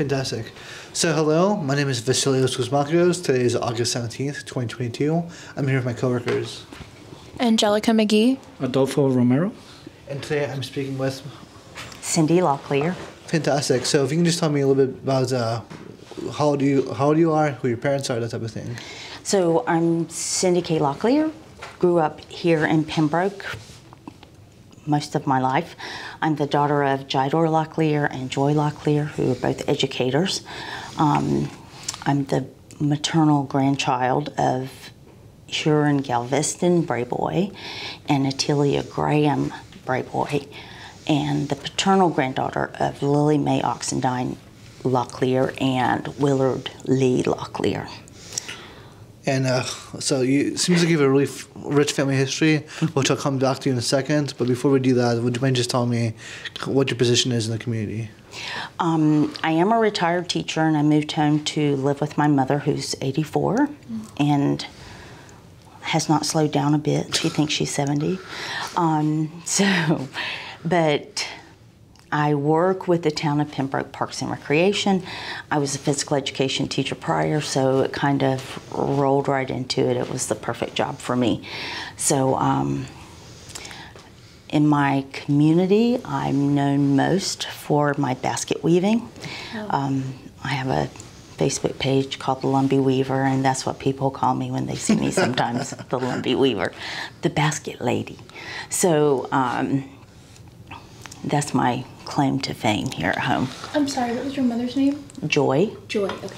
Fantastic. So hello, my name is Vasilios Kosmakos. Today is August 17th, 2022. I'm here with my coworkers. Angelica, McGee. Adolfho, Romero. And today I'm speaking with... Cindy Locklear. Fantastic. So if you can just tell me a little bit about how old you are, who your parents are, that type of thing. So I'm Cindy K. Locklear. Grew up here in Pembroke most of my life. I'm the daughter of Jidor Locklear and Joy Locklear, who are both educators. I'm the maternal grandchild of Huron Galveston Brayboy and Atilia Graham Brayboy, and the paternal granddaughter of Lily Mae Oxendine Locklear and Willard Lee Locklear. And so you seems like you have a really rich family history, which I'll come back to in a second. But before we do that, would you mind just telling me what your position is in the community? I am a retired teacher, and I moved home to live with my mother, who's 84, and has not slowed down a bit. She thinks she's 70. But I work with the town of Pembroke Parks and Recreation. I was a physical education teacher prior, so it kind of rolled right into it. It was the perfect job for me. So in my community, I'm known most for my basket weaving. Oh. I have a Facebook page called the Lumbee Weaver, and that's what people call me when they see me sometimes, the Lumbee Weaver, the basket lady. So that's my claim to fame here at home. I'm sorry, what was your mother's name? Joy. Joy, okay.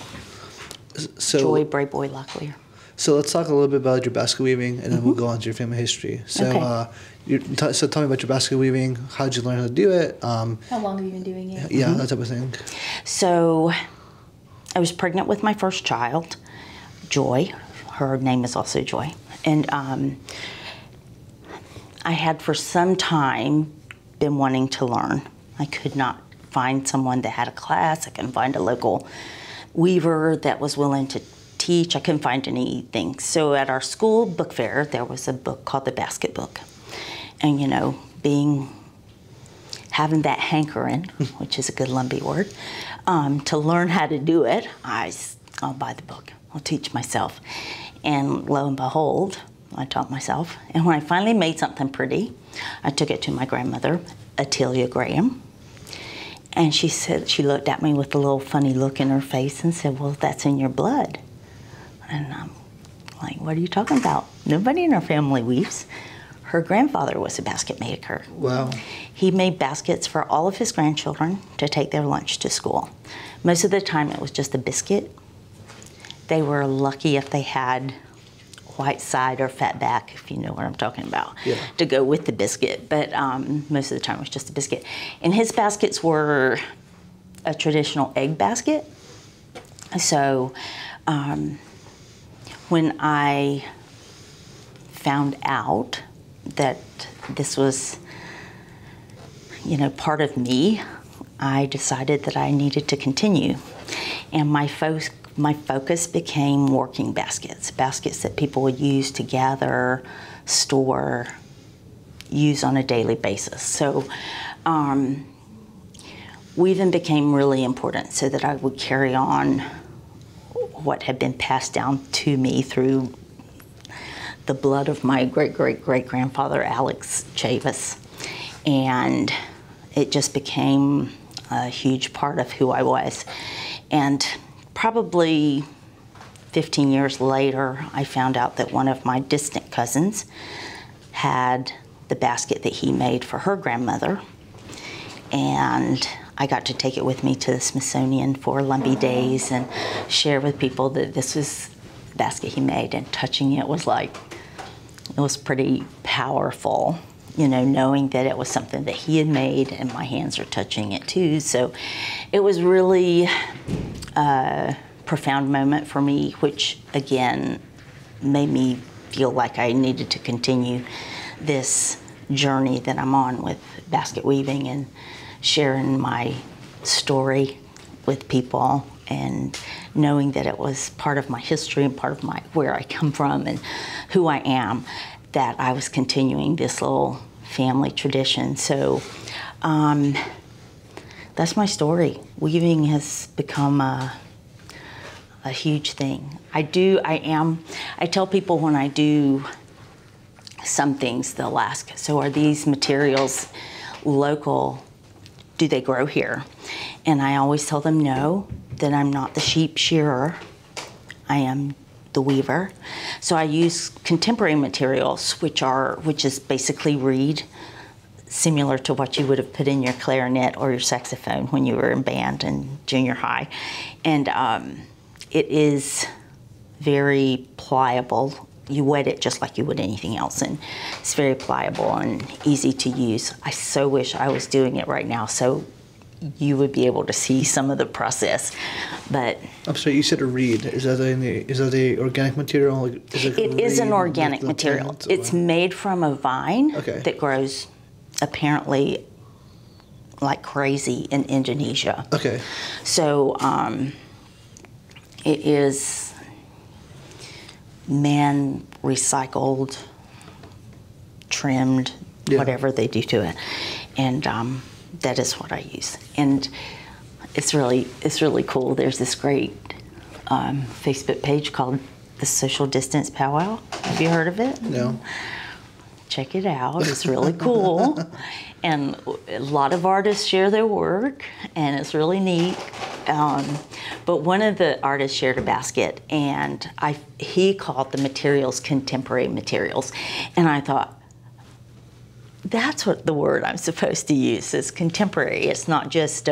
So, Joy Brayboy Locklear. So let's talk a little bit about your basket weaving, and then we'll go on to your family history. So, Okay. So tell me about your basket weaving. How did you learn how to do it? How long have you been doing it? Yeah, that type of thing. So I was pregnant with my first child, Joy. Her name is also Joy. And I had for some time been wanting to learn. I could not find someone that had a class. I couldn't find a local weaver that was willing to teach. I couldn't find anything. So at our school book fair, there was a book called The Basket Book. And you know, having that hankering, which is a good Lumbee word, to learn how to do it, I'll buy the book. I'll teach myself. And lo and behold, I taught myself. And when I finally made something pretty, I took it to my grandmother, Atilia Graham. And she said, she looked at me with a little funny look in her face and said, well, that's in your blood. And I'm like, what are you talking about? Nobody in our family weaves. Her grandfather was a basket maker. Wow. He made baskets for all of his grandchildren to take their lunch to school. Most of the time it was just a biscuit. They were lucky if they had white side or fat back, if you know what I'm talking about, to go with the biscuit. But most of the time it was just a biscuit. And his baskets were a traditional egg basket. So when I found out that this was, you know, part of me, I decided that I needed to continue. And my focus became working baskets, baskets that people would use to gather, store, use on a daily basis. So weaving became really important so that I would carry on what had been passed down to me through the blood of my great-great-great-grandfather, Alex Chavis. And it just became a huge part of who I was. And probably 15 years later, I found out that one of my distant cousins had the basket that he made for her grandmother. And I got to take it with me to the Smithsonian for Lumbee Days and share with people that this was the basket he made, and touching it was like, it was pretty powerful, you know, knowing that it was something that he had made and my hands are touching it too. So it was really a profound moment for me, which again made me feel like I needed to continue this journey that I'm on with basket weaving and sharing my story with people, and knowing that it was part of my history and part of where I come from and who I am, that I was continuing this little family tradition. So that's my story. Weaving has become a huge thing. I tell people when I do some things, they'll ask, so are these materials local? Do they grow here? And I always tell them no, that I'm not the sheep shearer. I am the weaver. So I use contemporary materials, which is basically reed, similar to what you would have put in your clarinet or your saxophone when you were in band in junior high. And it is very pliable. You wet it just like you would anything else, and it's very pliable and easy to use. I so wish I was doing it right now so you would be able to see some of the process. But I'm sorry, you said a reed. Is that a organic material? It is an organic material. It's made from a vine that grows apparently like crazy in Indonesia. Okay. So it is man recycled, trimmed, whatever they do to it, and that is what I use. And it's really cool. There's this great Facebook page called the Social Distance Powwow. Have you heard of it? No. Check it out. It's really cool. And a lot of artists share their work, and it's really neat. But one of the artists shared a basket, and he called the materials contemporary materials. And I thought, that's what the word I'm supposed to use is contemporary. It's not just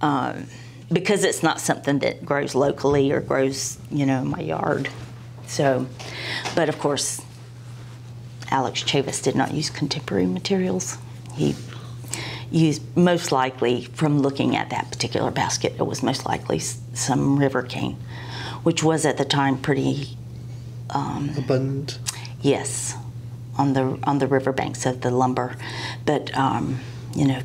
because it's not something that grows locally or grows, in my yard. So, but of course, Alex Chavis did not use contemporary materials. He used, most likely, from looking at that particular basket, it was most likely some river cane, which was at the time pretty abundant. Yes, on the riverbanks of the lumber, but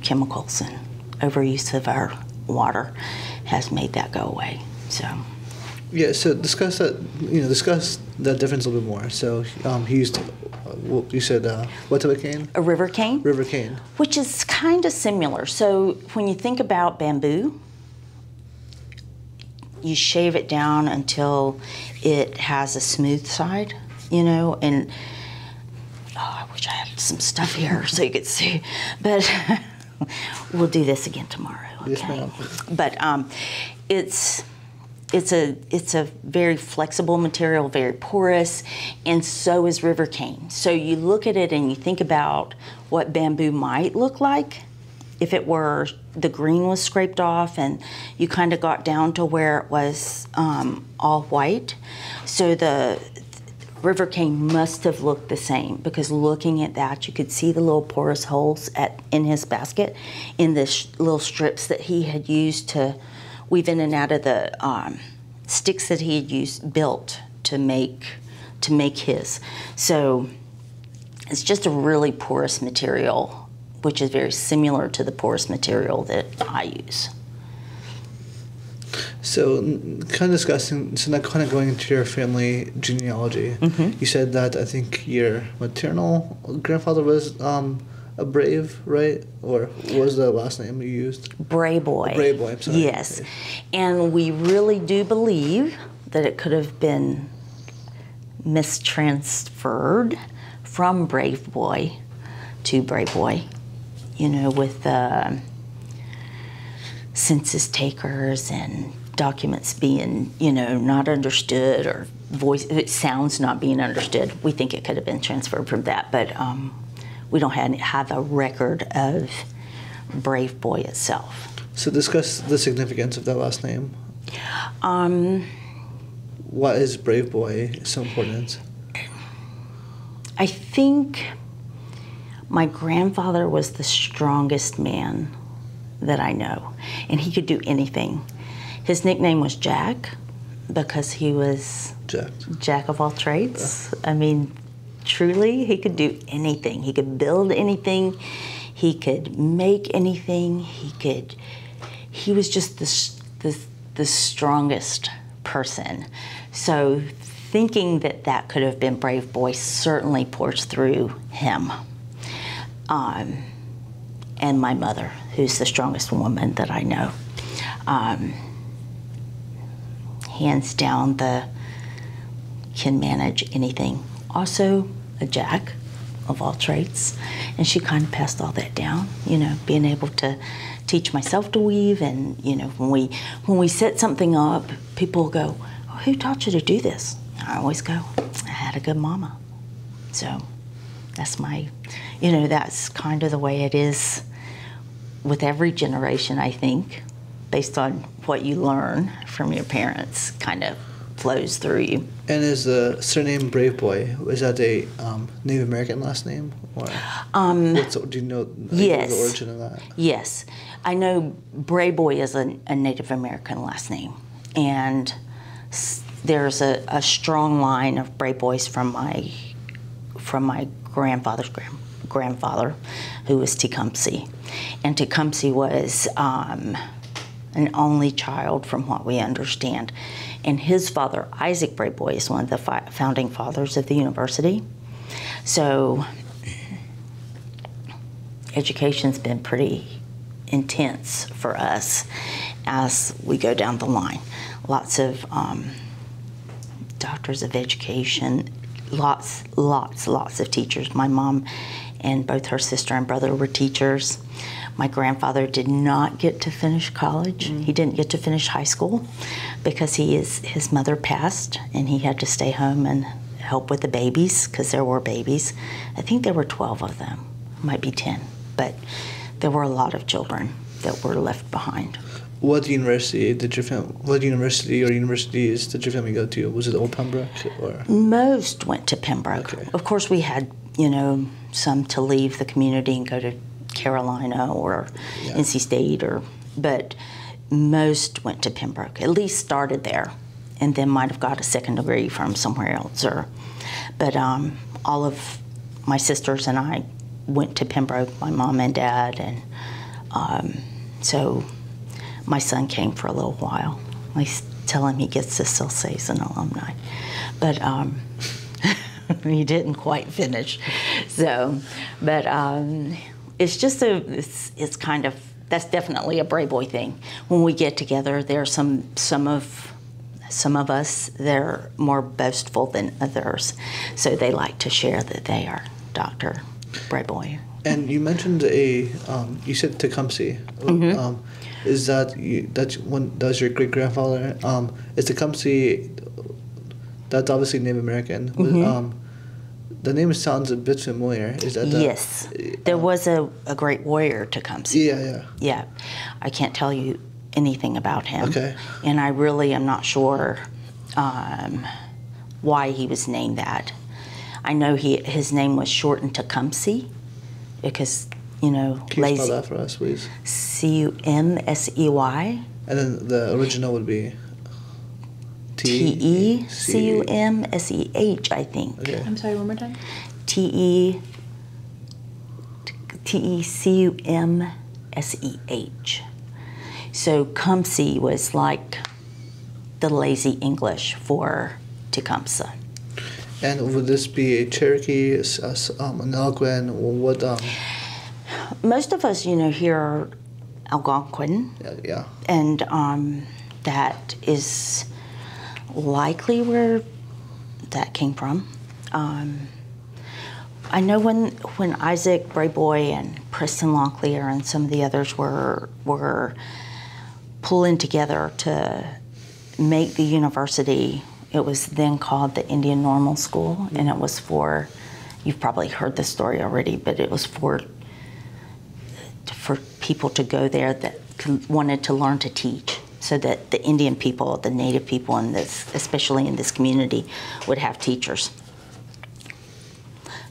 chemicals and overuse of our water has made that go away. So. Yeah, so discuss that difference a little bit more. So he used, you said, what type of cane? A river cane. River cane. Which is kind of similar. So when you think about bamboo, you shave it down until it has a smooth side, and I wish I had some stuff here so you could see, but we'll do this again tomorrow, okay? Yes, ma'am. But it's a very flexible material, very porous, and so is river cane. So you look at it and you think about what bamboo might look like if it were, the green was scraped off and you kind of got down to where it was all white. So the river cane must have looked the same, because looking at that, you could see the little porous holes in his basket, in the little strips that he had used to weave in and out of the sticks that he had built to make his. So it's just a really porous material, which is very similar to the porous material that I use. So, kind of discussing, so now kind of going into your family genealogy, you said that I think your maternal grandfather was a brave, right? Or what was the last name you used? Brayboy. Brayboy, I'm sorry. Yes. Okay. And we really do believe that it could have been mistransferred from Brave Boy to Brayboy, with census takers and documents being, not understood, or sounds not being understood. We think it could have been transferred from that, but we don't have a record of Brave Boy itself. So discuss the significance of that last name. Why is Brave Boy so important? I think my grandfather was the strongest man that I know, and he could do anything. His nickname was Jack because he was Jack of all trades. I mean, truly, he could do anything. He could build anything. He could make anything. He was just the strongest person. So thinking that could have been Brave Boy certainly pours through him. And my mother, who's the strongest woman that I know. Hands down, can manage anything. Also a jack of all trades, and she kind of passed all that down, being able to teach myself to weave. And when we set something up, people go, "Oh, who taught you to do this?" I always go, "I had a good mama." So that's that's kind of the way it is with every generation, I think, based on what you learn from your parents kind of flows through you. And is the surname Brave Boy, is that a Native American last name? Or do you know yes. the origin of that? Yes. I know Brave Boy is a Native American last name. And there's a strong line of Brave Boys from my grandfather's grandfather, who was Tecumseh. And Tecumseh was an only child, from what we understand. And his father, Isaac Brave Boy, is one of the founding fathers of the university. So education's been pretty intense for us as we go down the line. Lots of doctors of education, lots of teachers. My mom and both her sister and brother were teachers. My grandfather did not get to finish college. He didn't get to finish high school because his mother passed, and he had to stay home and help with the babies, because there were babies. I think there were 12 of them, might be 10, but there were a lot of children that were left behind. What university or universities did your family go to? Was it Old Pembroke or? Most went to Pembroke. Okay. Of course, we had some to leave the community and go to Carolina or NC State, but most went to Pembroke. At least started there, and then might have got a second degree from somewhere else. But all of my sisters and I went to Pembroke. My mom and dad, and so my son came for a little while. I tell him he gets to still say he's an alumni, but he didn't quite finish. So, but it's just it's kind of, that's definitely a Brave Boy thing. When we get together, there are some of us, they're more boastful than others, so they like to share that they are Dr. Brave Boy. And you mentioned you said Tecumseh. Mm-hmm. Is that was your great grandfather? Is Tecumseh? That's obviously Native American. Mm-hmm. The name sounds a bit familiar. Is that yes? There was a great warrior, Tecumseh. Yeah. Yeah, I can't tell you anything about him. Okay. And I really am not sure why he was named that. I know his name was shortened to Tecumseh because, Can you lazy. spell that for us, please? Cumsey. And then the original would be Tecumseh, I think. Okay. I'm sorry, one more time. Tecumseh. So Cumsey was like the lazy English for Tecumseh. And would this be a Cherokee, an Algonquin, or what? Most of us, here are Algonquin. Yeah. And that is likely where that came from. I know when Isaac Brave Boy and Preston Locklear and some of the others were pulling together to make the university, it was then called the Indian Normal School, and it was for, you've probably heard this story already, but it was for people to go there that wanted to learn to teach, so that the Indian people, the Native people in this, especially in this community, would have teachers.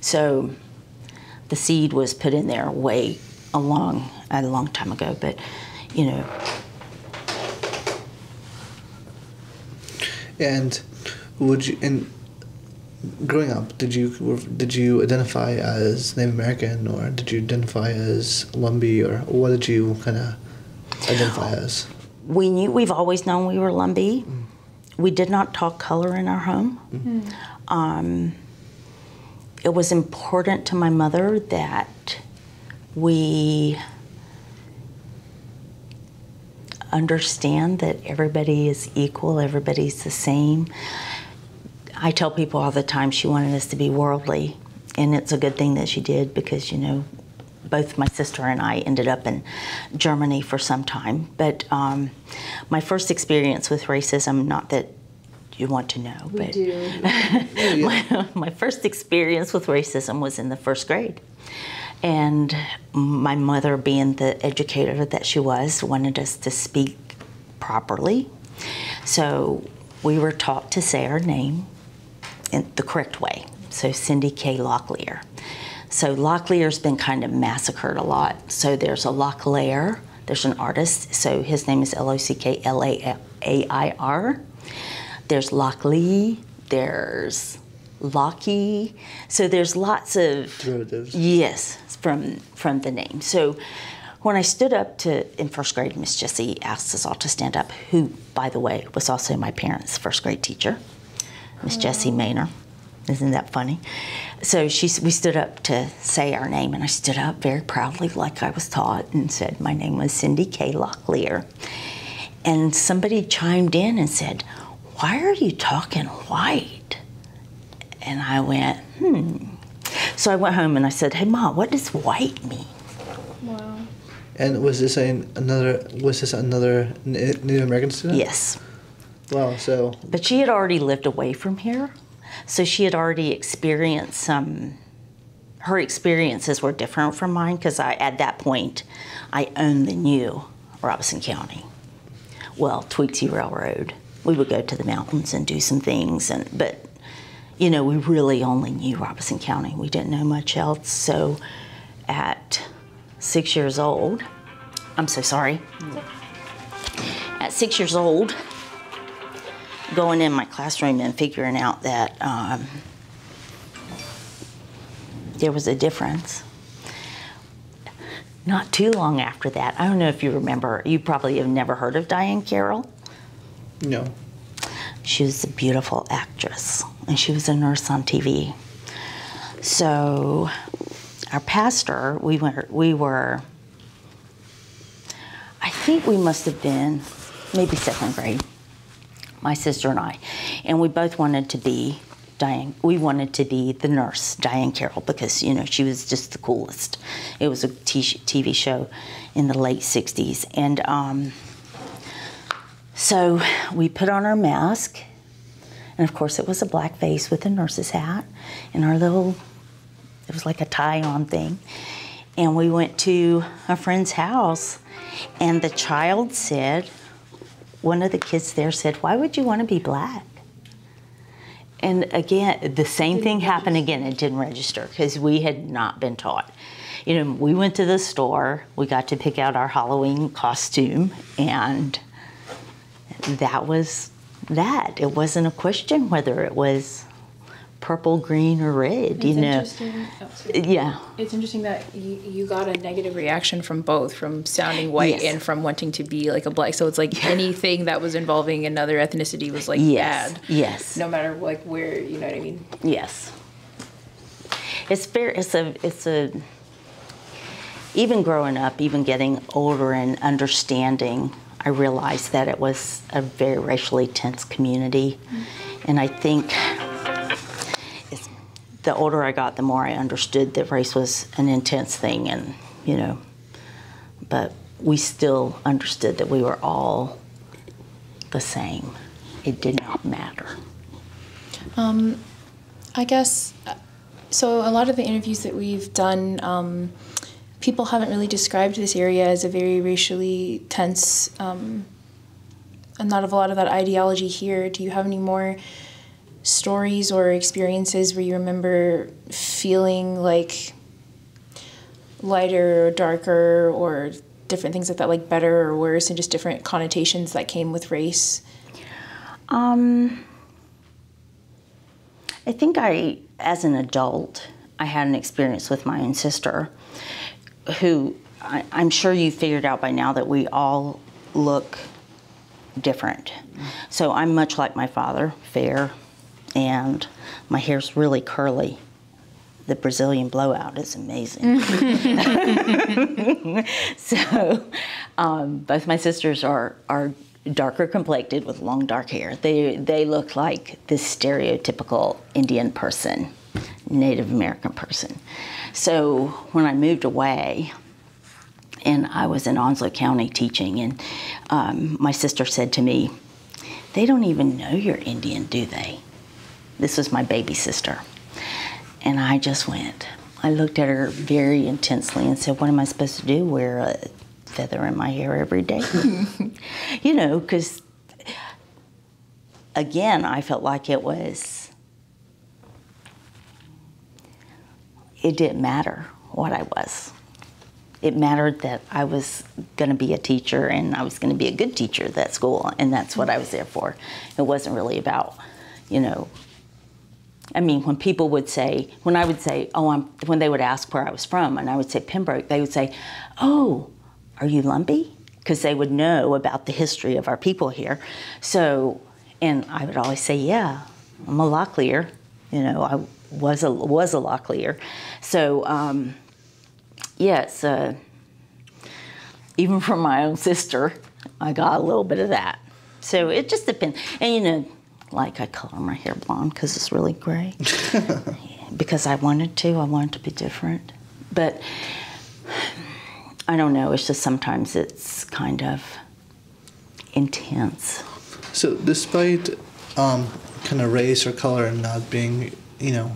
So the seed was put in there a long time ago, but And growing up, did you identify as Native American, or did you identify as Lumbee, or what did you kind of identify as? We've always known we were Lumbee. We did not talk color in our home. It was important to my mother that we understand that everybody is equal, everybody's the same. I tell people all the time she wanted us to be worldly, and it's a good thing that she did because, you know, both my sister and I ended up in Germany for some time. But my first experience with racism, not that you want to know, We but do. my first experience with racism was in the first grade. And my mother, being the educator that she was, wanted us to speak properly. So we were taught to say our name in the correct way. So Cindy K. Locklear. So Locklear's been kind of massacred a lot. So there's a Locklear, there's an artist, so his name is Locklair. There's Locklee, there's Locky. So there's lots of derivatives. Yes, from the name. So when I stood up in first grade, Miss Jessie asked us all to stand up, who, by the way, was also my parents' first grade teacher, Miss Jessie Maynor. Isn't that funny? So we stood up to say our name, and I stood up very proudly like I was taught and said my name was Cindy K. Locklear. And somebody chimed in and said, "Why are you talking white?" And I went, So I went home and I said, "Hey, Mom, what does white mean?" Wow. And was this another Native American student? Yes. Wow. So. But she had already lived away from here, so she had already experienced some. Her experiences were different from mine because at that point, I only knew Robeson County. Well, Tweedsy Railroad. We would go to the mountains and do some things, but you know, we really only knew Robeson County. We didn't know much else. So at 6 years old, I'm so sorry. At 6 years old, going in my classroom and figuring out that there was a difference. Not too long after that, I don't know if you remember, you probably have never heard of Diane Carroll. No. She was a beautiful actress, and she was a nurse on TV. So our pastor, we were, I think we must have been maybe second grade, my sister and I, and we both wanted to be we wanted to be the nurse, Diane Carroll, because, you know, she was just the coolest. It was a TV show in the late 60s. And so we put on our mask, and of course it was a black face with a nurse's hat, and it was like a tie-on thing. And we went to a friend's house, and the child said, one of the kids there said, "Why would you want to be black?" And again, the same thing happened again. It didn't register because we had not been taught. You know, we went to the store, we got to pick out our Halloween costume, and that was that. It wasn't a question whether it was purple, green, or red, you know. Yeah. It's interesting that you got a negative reaction from both, from sounding white and from wanting to be like a black. So it's like anything that was involving another ethnicity was like bad. Yes. No matter like where, you know what I mean? Yes. It's fair. It's a. Even growing up, even getting older and understanding, I realized that it was a very racially tense community, and I think. The older I got, the more I understood that race was an intense thing, and, you know, but we still understood that we were all the same. It did not matter. I guess, so a lot of the interviews that we've done, people haven't really described this area as a very racially tense, and not a lot of that ideology here. Do you have any more stories or experiences where you remember feeling like lighter or darker or different things like that, like better or worse, and just different connotations that came with race? I think as an adult, I had an experience with my own sister who I'm sure you figured out by now that we all look different. So I'm much like my father, fair, and my hair's really curly. The Brazilian blowout is amazing. So Both my sisters are darker complected with long dark hair. They look like this stereotypical Indian person, Native American person. So when I moved away, and I was in Onslow County teaching, and my sister said to me, "They don't even know you're Indian, do they?" This was my baby sister. And I just went. I looked at her very intensely and said, "What am I supposed to do? Wear a feather in my hair every day?" You know, because, again, I felt like it didn't matter what I was. It mattered that I was going to be a teacher, and I was going to be a good teacher at that school, and that's what I was there for. It wasn't really about, you know, I mean, when people would say, when I would say, when they would ask where I was from, and I would say Pembroke, they would say, "Oh, are you Lumbee?" Because they would know about the history of our people here. So, and I would always say, "Yeah, I'm a Locklear." You know, I was a Locklear. So, yes, even from my own sister, I got a little bit of that. So it just depends. And, you know, like I color my hair blonde because it's really gray. Because I wanted to be different. But I don't know, it's just sometimes it's kind of intense. So despite kind of race or color not being, you know,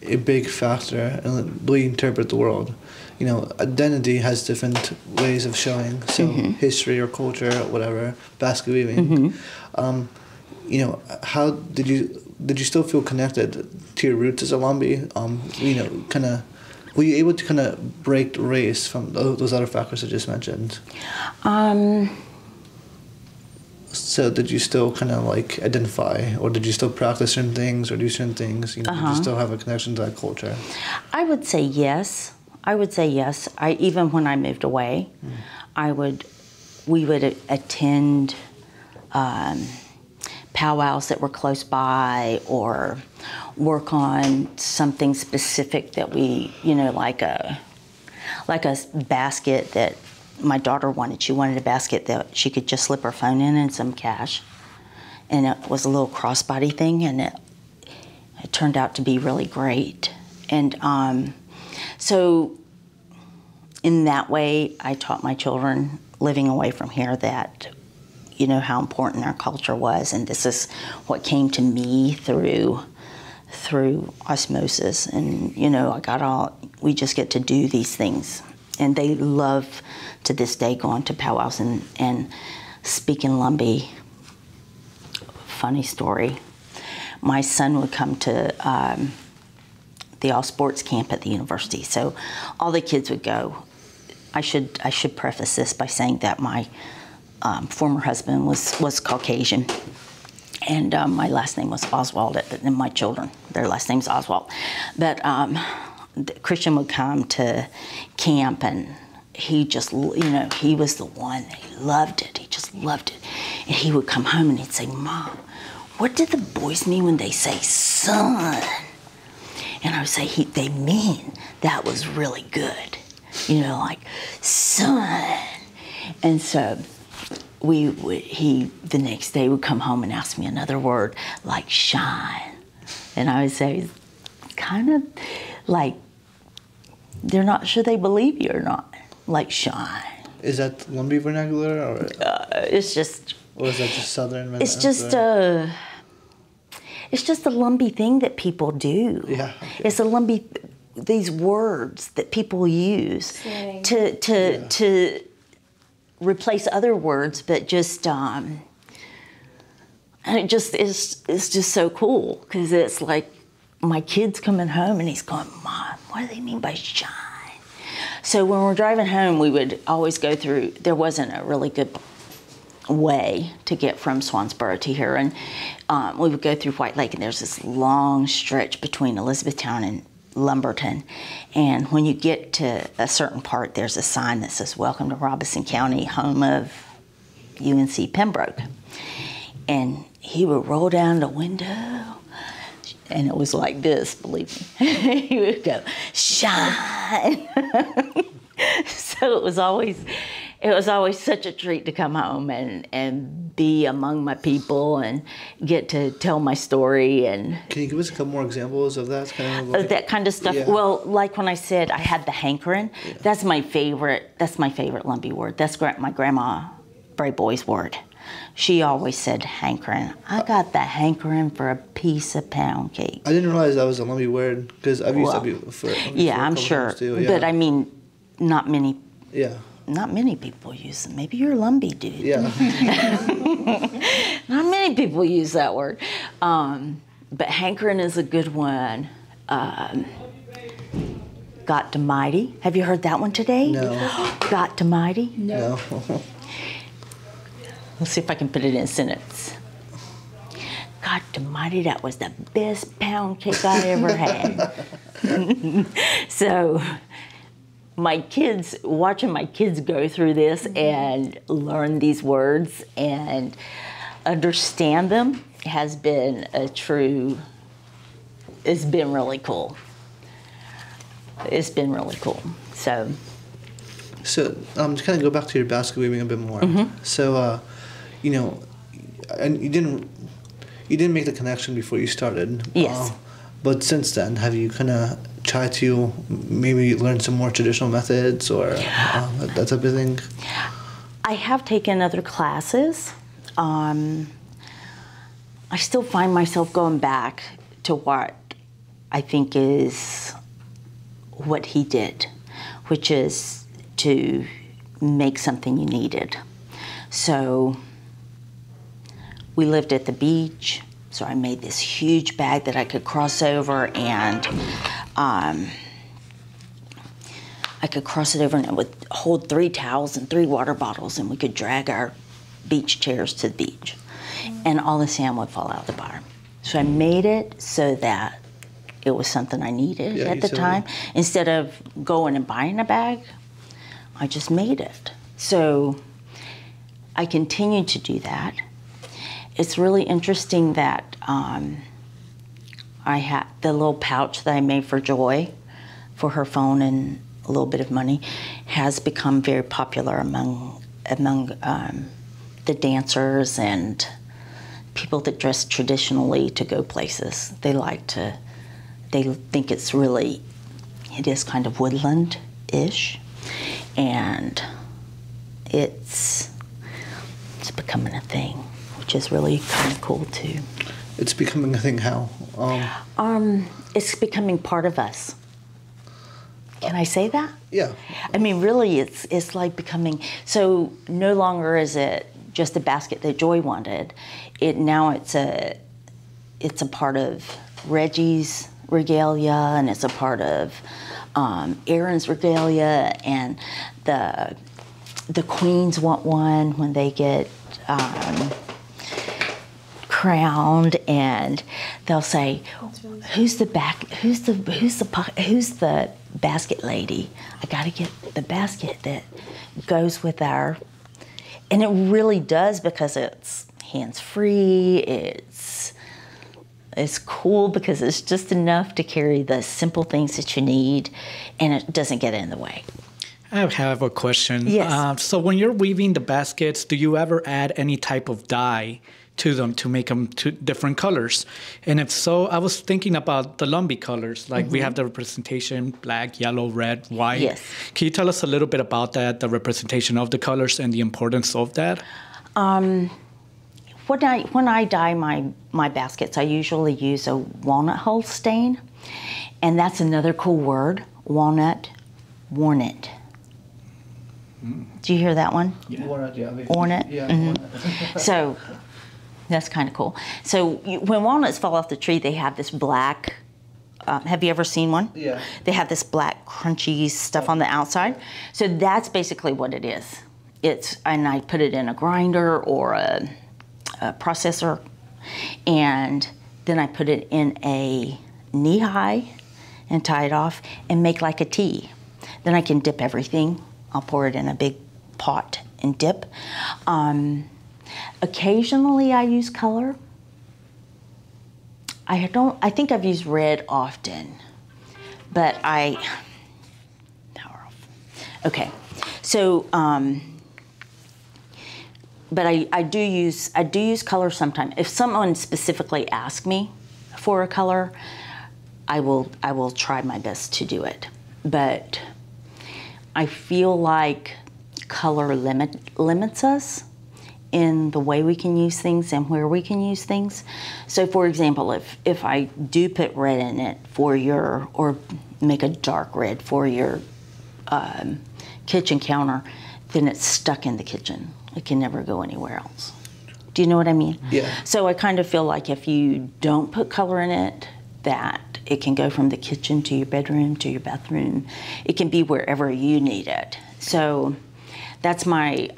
a big factor in the way you interpret the world, you know, identity has different ways of showing. So history or culture, whatever, basket weaving. You know, how did you still feel connected to your roots as a Lumbee? You know, kind of, were you able to kind of break race from those other factors I just mentioned? So did you still kind of like identify, or did you still practice certain things or do certain things? You know, did you still have a connection to that culture? I would say yes. Even when I moved away, we would attend powwows that were close by, or work on something specific that we, you know, like a basket that my daughter wanted. She wanted a basket that she could just slip her phone in and some cash. And it was a little crossbody thing, and it turned out to be really great. And so in that way, I taught my children living away from here that, you know, how important our culture was. And this is what came to me through osmosis. And, you know, we just get to do these things. And they love, to this day, going to powwows and speaking Lumbee. Funny story. My son would come to the all sports camp at the university, so all the kids would go. I should preface this by saying that my former husband was Caucasian, and my last name was Oswald, and my children, their last name's Oswald. But Christian would come to camp, and he just, you know, he was the one. He loved it. He just loved it. And he would come home and he'd say, "Mom, what did the boys mean when they say son?" And I would say, they mean that was really good. You know, like son. And so the next day would come home and ask me another word, like shine. And I would say, kind of like, they're not sure they believe you or not, like shine. Is that Lumbee vernacular, or it's just? Or is that just Southern vernacular? It's just a Lumbee thing that people do. Yeah. Okay. It's a Lumbee, these words that people use to replace other words, but just and it just is. It's just so cool, because it's like my kid's coming home and he's going, "Mom, what do they mean by shine?" So when we're driving home, we would always go through, there wasn't a really good way to get from Swansboro to here, and we would go through White Lake, and there's this long stretch between Elizabethtown and Lumberton, and when you get to a certain part, there's a sign that says, "Welcome to Robeson County, home of UNC Pembroke." And he would roll down the window, and it was like this, believe me. He would go, "Shine." So it was always, it was always such a treat to come home and be among my people and get to tell my story. And can you give us a couple more examples of that kind of that kind of stuff? Yeah. Well, like when I said I had the hankering, that's my favorite Lumbee word. That's my grandma Bray Boy's word. She always said hankering. I got the hankering for a piece of pound cake. I didn't realize that was a Lumbee word because I've used that before. I'm sure. But I mean, not many people use it. Maybe you're a Lumbee dude. Yeah. Not many people use that word. But hankering is a good one. Got to mighty. Have you heard that one today? No. Got to mighty? No. Let's see if I can put it in a sentence. God almighty, that was the best pound cake I ever had. So watching my kids go through this and learn these words and understand them has been it's been really cool. It's been really cool. So to kind of go back to your basket weaving a bit more. So, and you didn't make the connection before you started. Yes. But since then, have you kind of tried to maybe learn some more traditional methods or that type of thing? I have taken other classes. I still find myself going back to what I think is what he did, which is to make something you needed. So we lived at the beach, so I made this huge bag that I could cross over, and I could cross it over and it would hold 3 towels and 3 water bottles, and we could drag our beach chairs to the beach. And all the sand would fall out of the bar. So I made it so that it was something I needed at the time. Instead of going and buying a bag, I just made it. So I continued to do that. It's really interesting that I had the little pouch that I made for Joy for her phone and a little bit of money has become very popular among the dancers and people that dress traditionally to go places. They think it is kind of woodland-ish, and it's becoming a thing, which is really kind of cool too. It's becoming a thing how? It's becoming part of us. Can I say that? Yeah. I mean, really, it's like becoming, so no longer is it just a basket that Joy wanted. Now it's a part of Reggie's regalia, and it's a part of Aaron's regalia, and the queens want one when they get crowned, and they'll say, "Who's the basket lady? I got to get the basket that goes with our," and it really does, because it's hands-free. It's cool because it's just enough to carry the simple things that you need, and it doesn't get in the way. I have a question. Yes. So when you're weaving the baskets, do you ever add any type of dye to them to make them different colors? And if so, I was thinking about the Lumbee colors. Like we have the representation, black, yellow, red, white. Yes. Can you tell us a little bit about that, the representation of the colors and the importance of that? When I dye my baskets, I usually use a walnut hull stain, and that's another cool word, walnut. Do you hear that one? Yeah. Walnut, yeah. Walnut? Yeah. So that's kind of cool. So when walnuts fall off the tree, they have this black, have you ever seen one? Yeah. They have this black crunchy stuff on the outside. So that's basically what it is. And I put it in a grinder or a processor, and then I put it in a knee-high and tie it off and make like a tea. Then I can dip everything. I'll pour it in a big pot and dip. Occasionally I use color. I think I've used red often, but okay. So but I do use color sometimes. If someone specifically asks me for a color, I will try my best to do it. But I feel like color limits us in the way we can use things and where we can use things. So for example, if I do put red in it for your, or make a dark red for your kitchen counter, then it's stuck in the kitchen. It can never go anywhere else. Do you know what I mean? Yeah. So I kind of feel like if you don't put color in it, that it can go from the kitchen to your bedroom to your bathroom. It can be wherever you need it. So that's my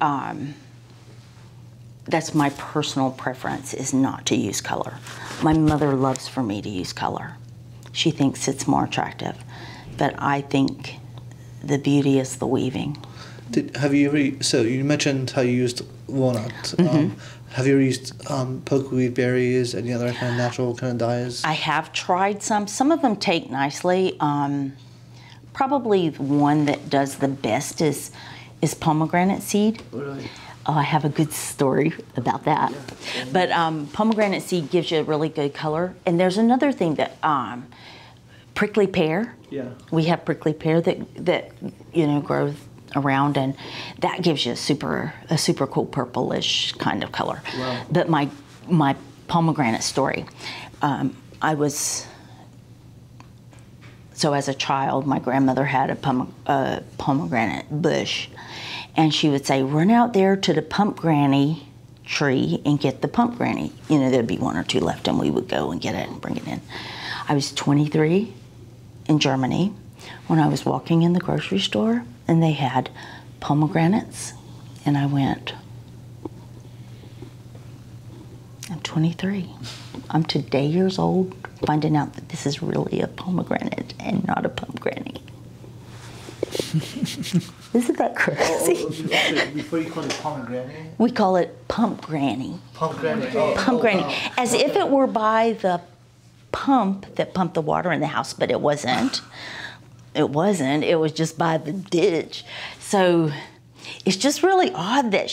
personal preference, is not to use color. My mother loves for me to use color. She thinks it's more attractive, but I think the beauty is the weaving. Have you ever? So you mentioned how you used walnut. Mm-hmm. Have you ever used pokeweed berries? Any other kind of natural kind of dyes? I have tried some. Some of them take nicely. Probably the one that does the best is pomegranate seed. Really? Oh, I have a good story about that. Yeah. But pomegranate seed gives you a really good color. And there's another thing that prickly pear. Yeah. We have prickly pear that grows around, and that gives you a super cool purplish kind of color. Wow. But my pomegranate story, so as a child, my grandmother had a pomegranate bush, and she would say, run out there to the pump granny tree and get the pump granny. There'd be one or two left, and we would go and get it and bring it in. I was 23 in Germany when I was walking in the grocery store, and they had pomegranates, and I went, I'm 23. I'm today years old, finding out that this is really a pomegranate and not a pump granny. Isn't that crazy? Before you call it pomegranate? We call it pump granny. Pump granny. Pump granny. As if it were by the pump that pumped the water in the house, but it wasn't. It wasn't. It was just by the ditch. So it's just really odd that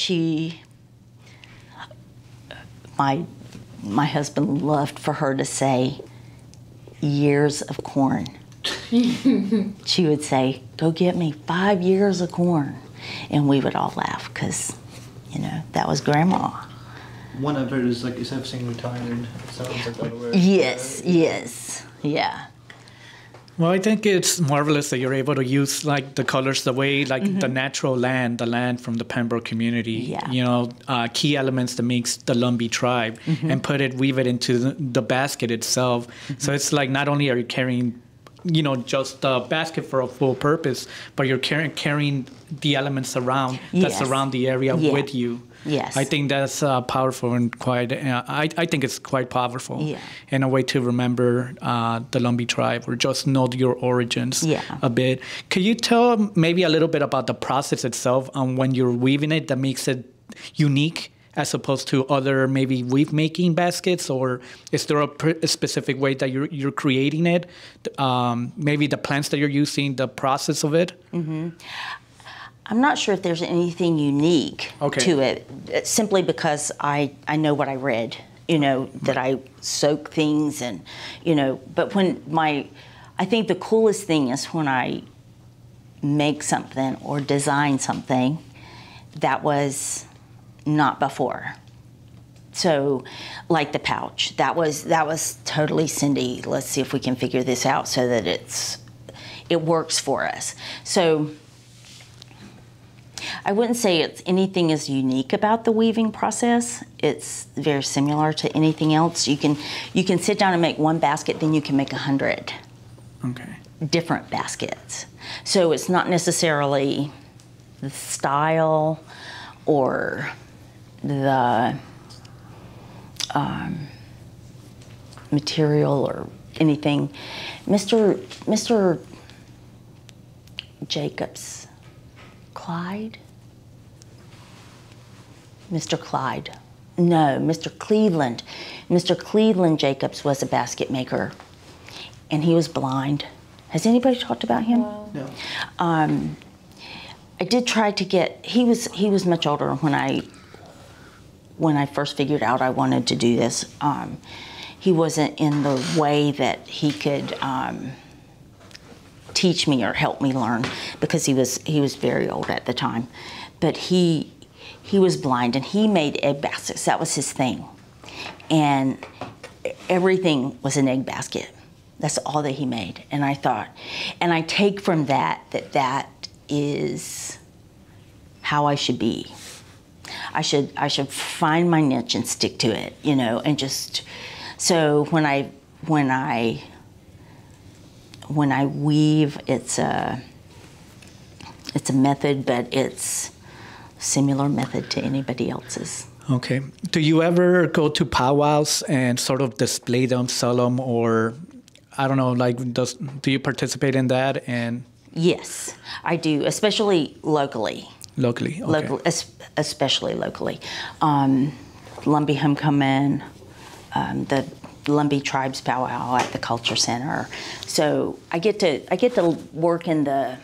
my husband loved for her to say years of corn. She would say, go get me 5 years of corn. And we would all laugh because, that was Grandma. One I've heard is, like, instead of saying retired, it sounds like that word. Yes, yeah. Well, I think it's marvelous that you're able to use like the colors the way the natural land, the land from the Pembroke community, key elements that makes the Lumbee tribe, and weave it into the basket itself. So it's like not only are you carrying, just the basket for a full purpose, but you're carrying the elements around that surround the area with you. Yes. I think that's powerful and quite, I think it's quite powerful in a way to remember the Lumbee tribe or just know your origins a bit. Could you tell maybe a little bit about the process itself on when you're weaving it that makes it unique as opposed to other maybe weave making baskets, or is there a specific way that you're creating it? Maybe the plants that you're using, the process of it? Mm-hmm. I'm not sure if there's anything unique to it, simply because I know what I read, that I soak things and, but I think the coolest thing is when I make something or design something that was not before. So, like the pouch, that was totally Cindy. Let's see if we can figure this out so that it works for us. So I wouldn't say anything is unique about the weaving process. It's very similar to anything else. You can sit down and make one basket, then you can make 100 different baskets. So it's not necessarily the style or the material or anything. Mr. Jacobs, Clyde? Mr. Clyde. No, Mr. Cleveland. Mr. Cleveland Jacobs was a basket maker, and he was blind. Has anybody talked about him? No. I did try to get, he was much older when I when I first figured out I wanted to do this, he wasn't in the way that he could teach me or help me learn, because he was very old at the time. But he was blind, and he made egg baskets. That was his thing. And everything was an egg basket. That's all that he made. And I thought, and I take from that is how I should be. I should find my niche and stick to it, you know, and just, so when I weave, it's a method, but it's similar method to anybody else's. Okay. Do you ever go to powwows and sort of display them, sell them, or I don't know, like, do you participate in that? And yes, I do, especially locally. Locally, okay. Especially locally. Lumbee Homecoming, the Lumbee Tribes Powwow at the Culture Center. So I get to work in the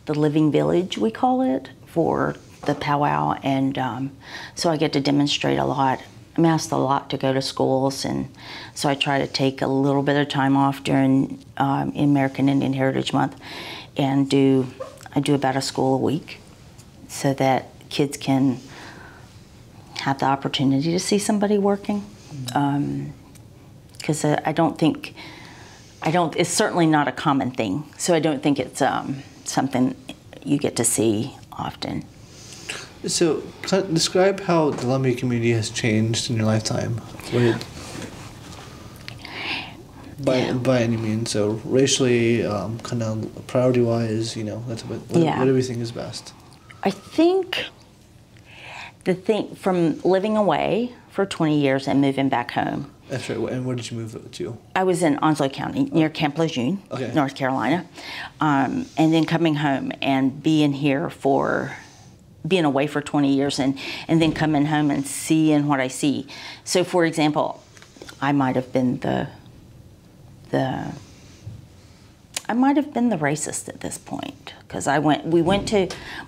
living village, we call it, for the powwow, and so I get to demonstrate a lot. I'm asked a lot to go to schools, and so I try to take a little bit of time off during American Indian Heritage Month, and I do about a school a week, so that kids can have the opportunity to see somebody working. Because it's certainly not a common thing, so I don't think it's something you get to see often. So, describe how the Lumbee community has changed in your lifetime. By any means, so racially, kind of priority-wise, you know, that's what do we think is best? I think the thing from living away for 20 years and moving back home. That's right. And where did you move to? I was in Onslow County, near Camp Lejeune, North Carolina, and then coming home and being away for 20 years, and then coming home and seeing what I see. So, for example, I might have been the racist at this point, because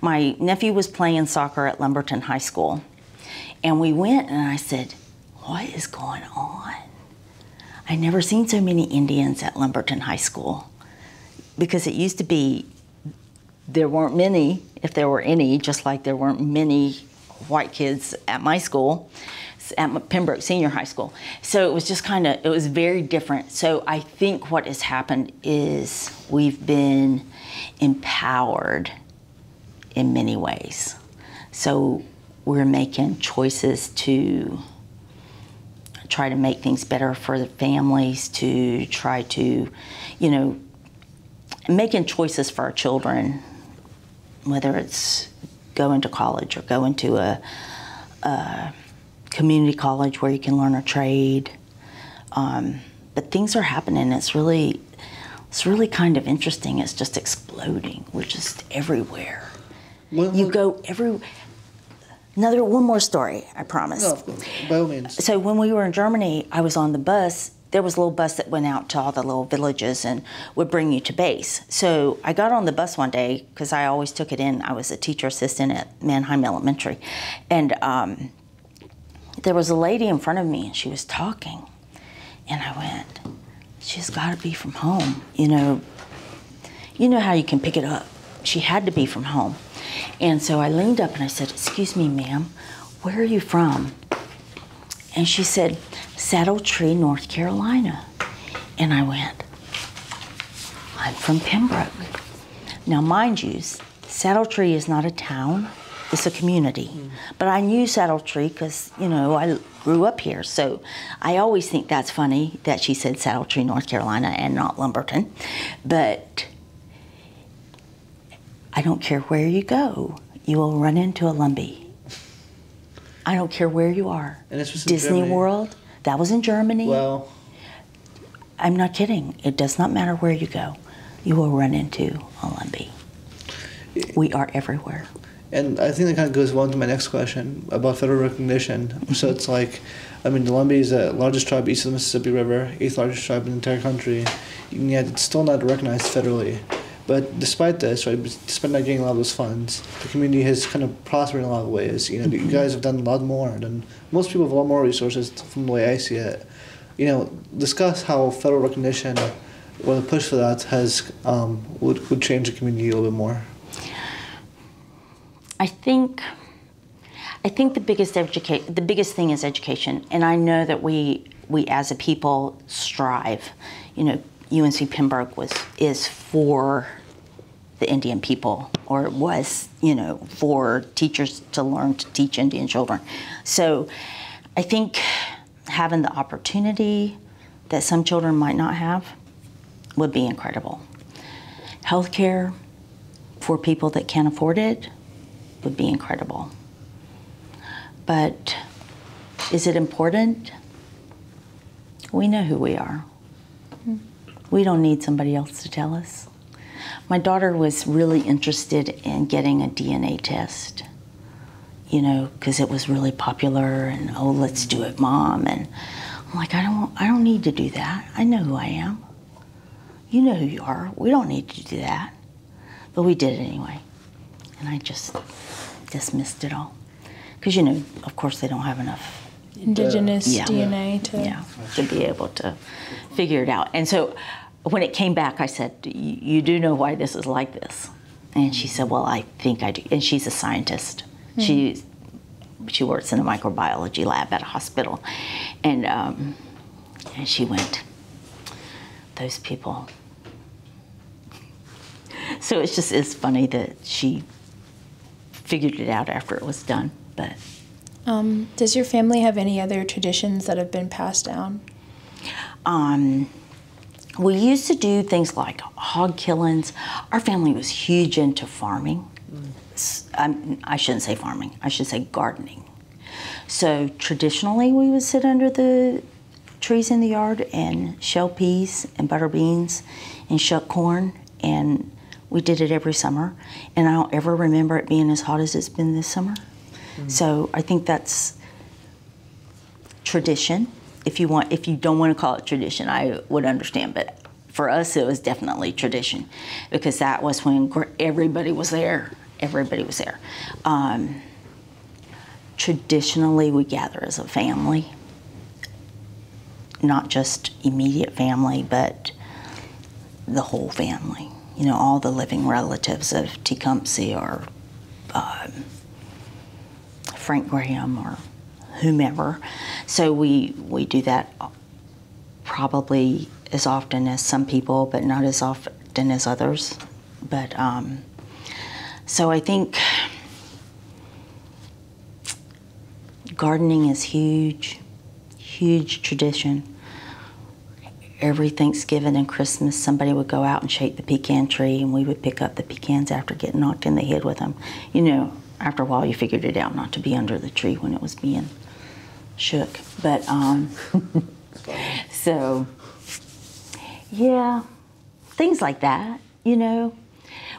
my nephew was playing soccer at Lumberton High School, and we went, and I said, what is going on? I never seen so many Indians at Lumberton High School, because it used to be, there weren't many, if there were any, just like there weren't many white kids at my school, at Pembroke Senior High School. So it was just it was very different. So I think what has happened is we've been empowered in many ways. So we're making choices to try to make things better for the families, to try to, you know, making choices for our children, whether it's going to college or going to a community college where you can learn a trade. But things are happening. It's really kind of interesting. It's just exploding. We're just everywhere. You go everywhere. One more story, I promise. No, by all means. So when we were in Germany, I was on the bus. There was a little bus that went out to all the little villages and would bring you to base. So I got on the bus one day, because I always took it in. I was a teacher assistant at Mannheim Elementary. And there was a lady in front of me, and she was talking. And I went, she's got to be from home. You know how you can pick it up. She had to be from home. And so I leaned up and I said, excuse me, ma'am, where are you from? And she said, Saddle Tree, North Carolina. And I went, I'm from Pembroke. Now, mind you, Saddle Tree is not a town, it's a community. But I knew Saddle Tree because, you know, I grew up here. So I always think that's funny that she said Saddle Tree, North Carolina and not Lumberton. But I don't care where you go, you will run into a Lumbee. I don't care where you are. And this was in Disney Germany? World, that was in Germany. Well, I'm not kidding. It does not matter where you go, you will run into a Lumbee. We are everywhere. and I think that kind of goes well into my next question about federal recognition. So it's like, I mean, the Lumbee is the largest tribe east of the Mississippi River, 8th largest tribe in the entire country, and yet it's still not recognized federally. But despite this, right, despite not getting a lot of those funds, the community has kind of prospered in a lot of ways. You know, you guys have done a lot more than most people have a lot more resources from the way I see it. You know, discuss how federal recognition or the push for that has would change the community a little bit more. I think the biggest thing is education, and I know that we as a people strive. You know, UNC Pembroke is for the Indian people, or it was, you know, for teachers to learn to teach Indian children. So I think having the opportunity that some children might not have would be incredible. Healthcare for people that can't afford it would be incredible. But is it important? We know who we are. We don't need somebody else to tell us. My daughter was really interested in getting a DNA test, you know, because it was really popular, and oh, let's do it, Mom. And I'm like, I don't need to do that. I know who I am. You know who you are. We don't need to do that. But we did it anyway. And I just dismissed it all. Because, you know, of course they don't have enough indigenous DNA to be able to figure it out. And so when it came back, I said, you do know why this is like this? And she said, well, I think I do. And she's a scientist. She works in a microbiology lab at a hospital. And she went, those people. So it's funny that she figured it out after it was done. But does your family have any other traditions that have been passed down? We used to do things like hog killings. Our family was huge into farming. I shouldn't say farming, I should say gardening. So traditionally we would sit under the trees in the yard and shell peas and butter beans and shuck corn, and we did it every summer. And I don't ever remember it being as hot as it's been this summer. So I think that's tradition. If you don't want to call it tradition, I would understand. But for us, it was definitely tradition, because that was when everybody was there. Everybody was there. Traditionally, we gather as a family, not just immediate family, but the whole family. You know, all the living relatives of Tecumseh or Frank Graham or whomever. So we do that probably as often as some people, but not as often as others. But so I think gardening is huge, huge tradition. Every Thanksgiving and Christmas, somebody would go out and shake the pecan tree, and we would pick up the pecans after getting knocked in the head with them. You know, after a while, you figured it out not to be under the tree when it was being shook. But so yeah, things like that. You know,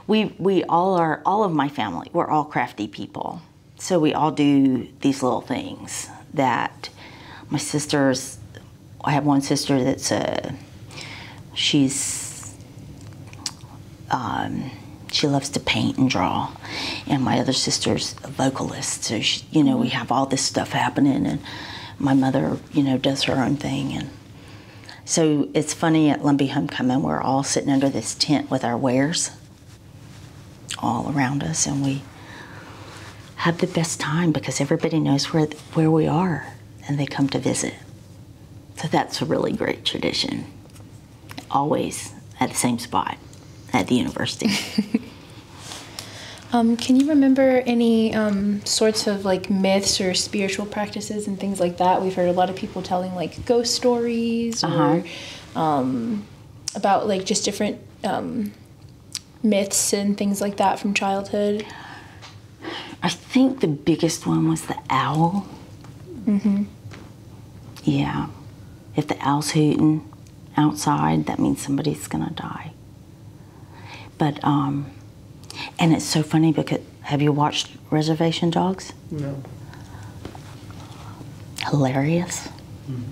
we all of my family. We're all crafty people, so we all do these little things that my sisters. I have one sister that's she loves to paint and draw, and my other sister's a vocalist. So she, you know, we have all this stuff happening, and my mother, you know, does her own thing. And so it's funny, at Lumbee Homecoming, we're all sitting under this tent with our wares all around us, and we have the best time because everybody knows where we are, and they come to visit. So that's a really great tradition. Always at the same spot at the university. Can you remember any sorts of like myths or spiritual practices and things like that? We've heard a lot of people telling like ghost stories or about like just different myths and things like that from childhood. I think the biggest one was the owl. Mm-hmm. Yeah. If the owl's hooting outside, that means somebody's gonna die. But, and it's so funny because, have you watched Reservation Dogs? No. Hilarious. Mm-hmm.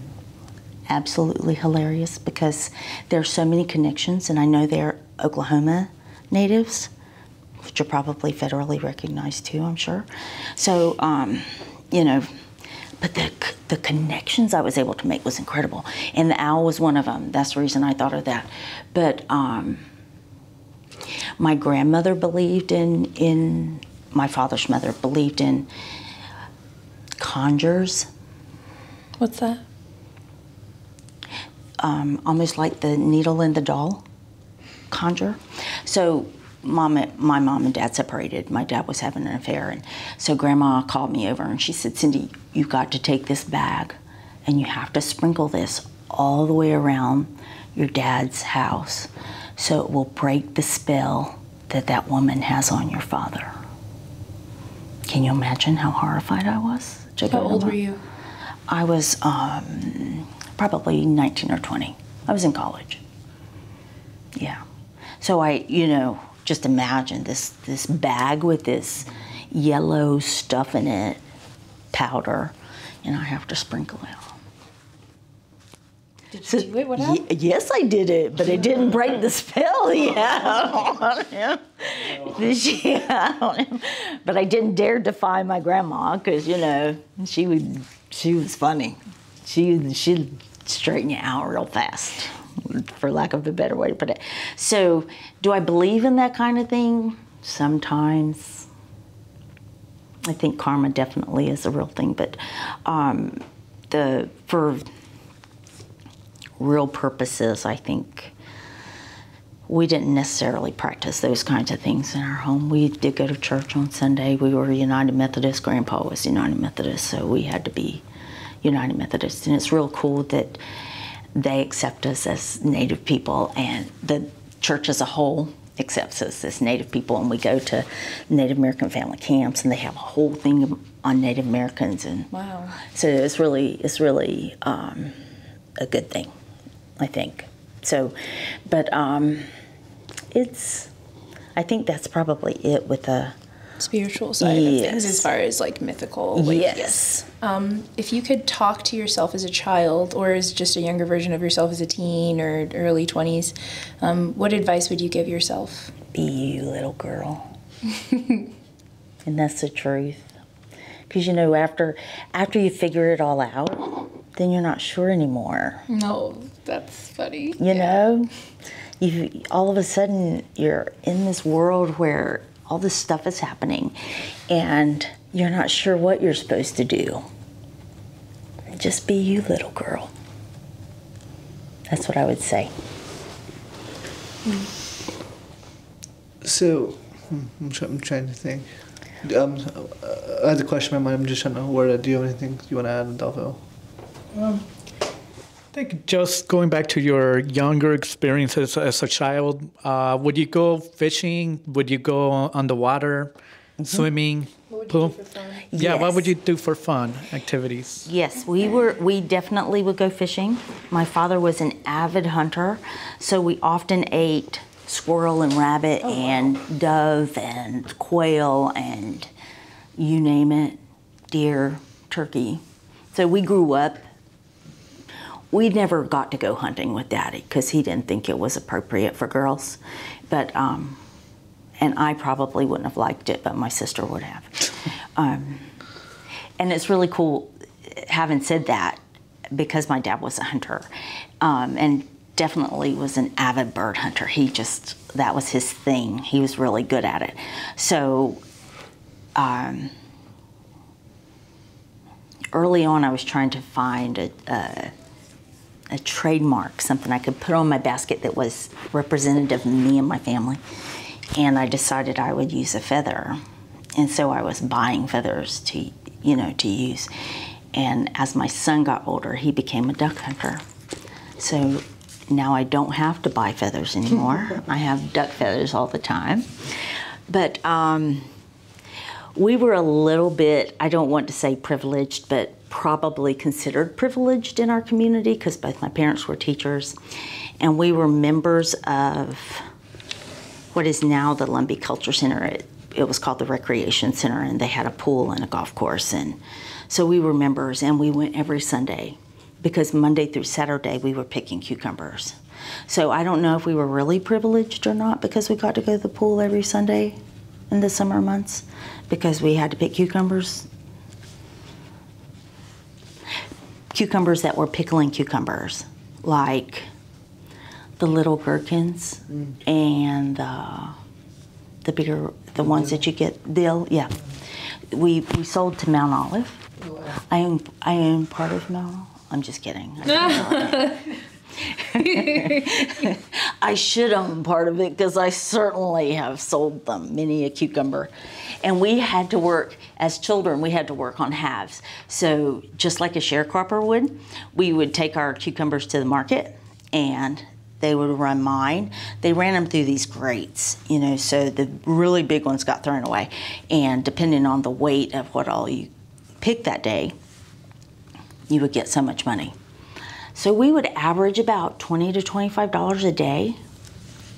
Absolutely hilarious, because there are so many connections, and I know they're Oklahoma natives, which are probably federally recognized too, I'm sure. So, you know, but the connections I was able to make was incredible. And the owl was one of them. That's the reason I thought of that. But my grandmother believed in my father's mother believed in conjures. What's that? Almost like the needle in the doll conjure. So my mom and dad separated. My dad was having an affair, and so Grandma called me over and she said, Cindy, you've got to take this bag and you have to sprinkle this all the way around your dad's house so it will break the spell that woman has on your father. Can you imagine how horrified I was? How old were you? I was probably 19 or 20. I was in college. Yeah. So I, you know, just imagine this bag with this yellow stuff in it, powder, and I have to sprinkle it. Did you do it? What happened? Yes, I did it, but it didn't break the spell. Yeah. But I didn't dare defy my grandma because, you know, she was funny. She'd straighten you out real fast, for lack of a better way to put it. So, do I believe in that kind of thing? Sometimes. I think karma definitely is a real thing, but for real purposes, I think we didn't necessarily practice those kinds of things in our home. We did go to church on Sunday. We were United Methodist. Grandpa was United Methodist, so we had to be United Methodist. And it's real cool that they accept us as Native people, and the church as a whole accepts us as Native people. And we go to Native American family camps, and they have a whole thing on Native Americans. And wow! So it's really a good thing, I think. So, but I think that's probably it with the spiritual side of things, as far as like mythical. Like, yes. If you could talk to yourself as a child, or as just a younger version of yourself as a teen or early 20s, what advice would you give yourself? Be you, little girl. And that's the truth. Because, you know, after you figure it all out, then you're not sure anymore. No, that's funny. You know? All of a sudden, you're in this world where all this stuff is happening, and you're not sure what you're supposed to do. Just be you, little girl. That's what I would say. So, I'm trying to think. I had a question in my mind. I'm just trying to word it. Do you have anything you want to add, Adolfo? I think just going back to your younger experiences as a child, would you go fishing? Would you go on the water, swimming, pool? Yeah, Yes. what would you do for fun activities? Yes, we definitely would go fishing. My father was an avid hunter, so we often ate squirrel and rabbit and dove and quail and you name it, deer, turkey. So we grew up. We never got to go hunting with Daddy because he didn't think it was appropriate for girls. But, and I probably wouldn't have liked it, but my sister would have. And it's really cool, having said that, because my dad was a hunter, and definitely was an avid bird hunter. That was his thing. He was really good at it. So, early on, I was trying to find a trademark, something I could put on my basket that was representative of me and my family. And I decided I would use a feather. And so I was buying feathers to use. And as my son got older, he became a duck hunter. So now I don't have to buy feathers anymore. I have duck feathers all the time. But we were a little bit, I don't want to say privileged, but probably considered privileged in our community because both my parents were teachers, and we were members of what is now the Lumbee Culture Center. It was called the Recreation Center, and they had a pool and a golf course, and so we were members, and we went every Sunday because Monday through Saturday we were picking cucumbers. So I don't know if we were really privileged or not because we got to go to the pool every Sunday in the summer months because we had to pick cucumbers. Cucumbers that were pickling cucumbers, like the little gherkins and the bigger, the ones that you get, dill, yeah. We sold to Mount Olive. I own part of Mount Olive. I'm just kidding. I should own part of it because I certainly have sold them many a cucumber. And we had to work, as children, we had to work on halves. So just like a sharecropper would, we would take our cucumbers to the market and they would run mine. They ran them through these grates, you know, so the really big ones got thrown away. And depending on the weight of what all you picked that day, you would get so much money. So we would average about $20 to $25 a day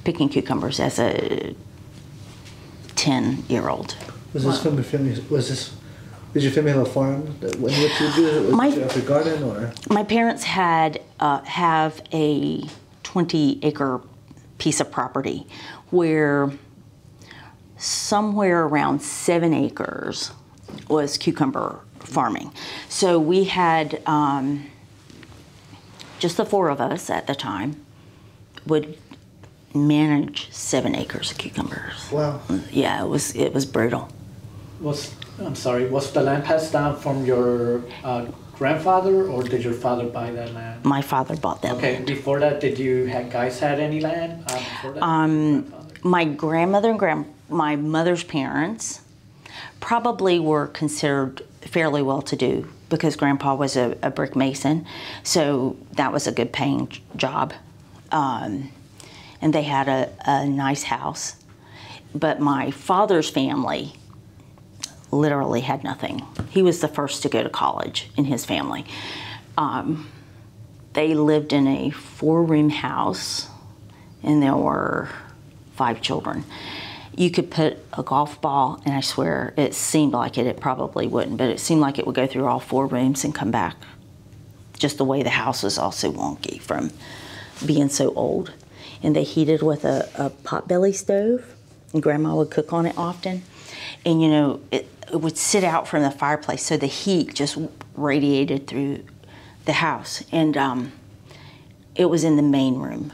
picking cucumbers as a 10-year-old. Was this from your family? Did your family have a farm? What did you do? Did you have a garden or? My parents had have a 20-acre piece of property where somewhere around 7 acres was cucumber farming. So we had just the 4 of us at the time would manage 7 acres of cucumbers. Wow. Yeah, it was brutal. Was the land passed down from your grandfather, or did your father buy that land? My father bought that land. Before that, did you guys had any land before that? My grandmother and my mother's parents probably were considered fairly well-to-do because Grandpa was a brick mason, so that was a good paying job. And they had a nice house. But my father's family literally had nothing. He was the first to go to college in his family. They lived in a 4-room house, and there were 5 children. You could put a golf ball, and I swear it seemed like it probably wouldn't, but it seemed like it would go through all 4 rooms and come back. Just the way the house was also wonky from being so old. And they heated with a potbelly stove, and Grandma would cook on it often. And you know, it would sit out from the fireplace, so the heat just radiated through the house. And it was in the main room.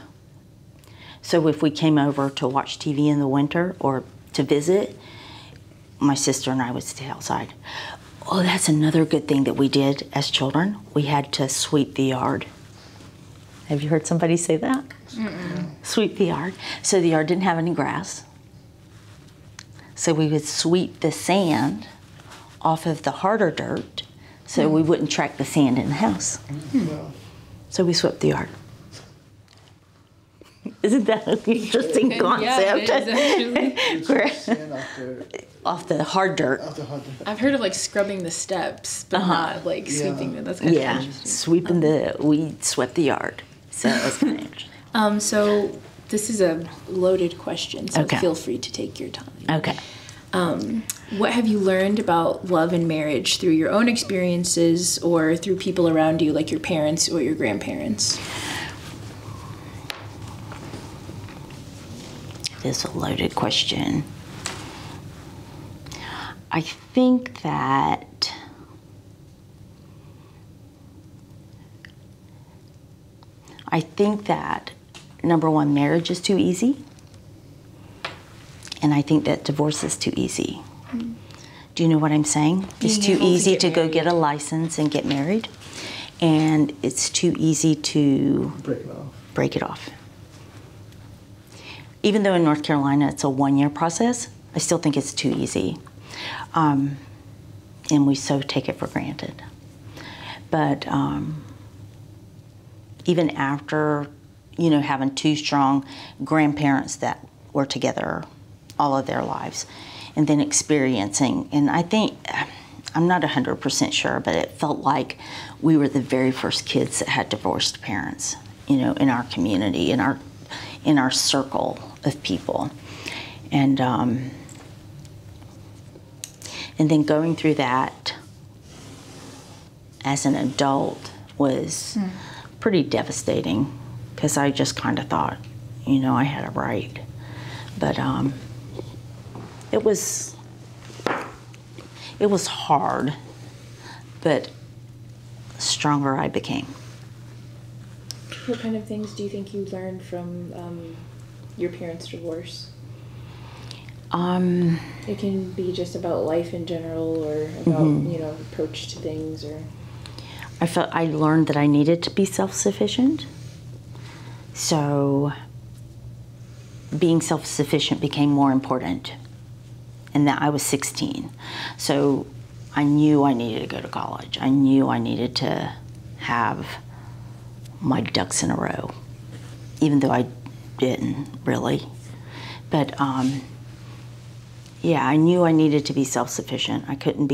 So if we came over to watch TV in the winter or to visit, my sister and I would stay outside. Oh, that's another good thing that we did as children. We had to sweep the yard. Have you heard somebody say that? Mm-mm. Sweep the yard. So the yard didn't have any grass. So we would sweep the sand off of the harder dirt so we wouldn't track the sand in the house. Mm. So we swept the yard. Isn't that an interesting concept? Yeah, it is actually. Off the hard dirt. I've heard of like scrubbing the steps, but not like sweeping them. That's kind of interesting. We swept the yard. So it was kind of interesting. So this is a loaded question, so feel free to take your time. Okay. What have you learned about love and marriage through your own experiences or through people around you, like your parents or your grandparents? This is a loaded question. I think that number one, marriage is too easy. And I think that divorce is too easy. Mm. Do you know what I'm saying? It's too easy to go get a license and get married. And it's too easy to break it off. Even though in North Carolina it's a 1-year process, I still think it's too easy. And we so take it for granted. But even after, you know, having 2 strong grandparents that were together all of their lives, and then experiencing, and I think, I'm not 100% sure, but it felt like we were the very first kids that had divorced parents, you know, in our community, in our circle of people. And then going through that as an adult was pretty devastating, because I just kind of thought, you know, I had it right. But it was hard, but stronger I became. What kind of things do you think you learned from your parents' divorce? It can be just about life in general, or about you know, approach to things, or. I learned that I needed to be self-sufficient. So being self-sufficient became more important, and that I was 16. So I knew I needed to go to college. I knew I needed to have my ducks in a row, even though I didn't really. But yeah, I knew I needed to be self-sufficient. I couldn't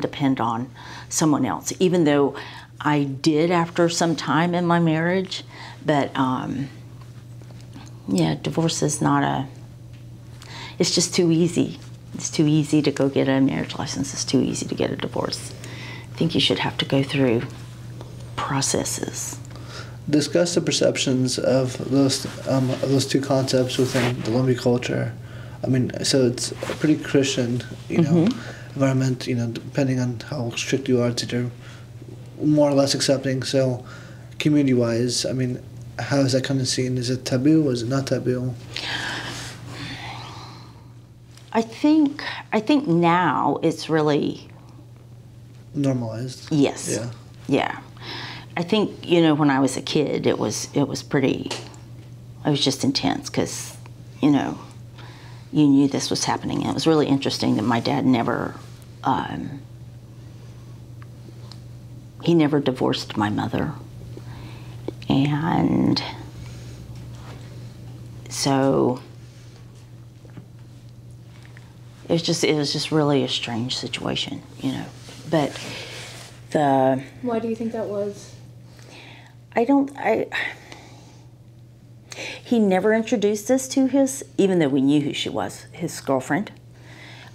depend on someone else, even though I did after some time in my marriage. But yeah, divorce is it's just too easy. It's too easy to go get a marriage license. It's too easy to get a divorce. I think you should have to go through processes. Discuss the perceptions of those two concepts within the Lumbee culture. I mean, so it's a pretty Christian, you know, environment. You know, depending on how strict you are, it's either more or less accepting. So, community-wise, I mean, how is that kind of seen? Is it taboo? Is it not taboo? I think now it's really normalized. Yes. Yeah. Yeah. I think, you know, when I was a kid, it was just intense, because, you know, you knew this was happening. And it was really interesting that my dad never divorced my mother. And so it was just really a strange situation, you know. But Why do you think that was? He never introduced us to even though we knew who she was, his girlfriend.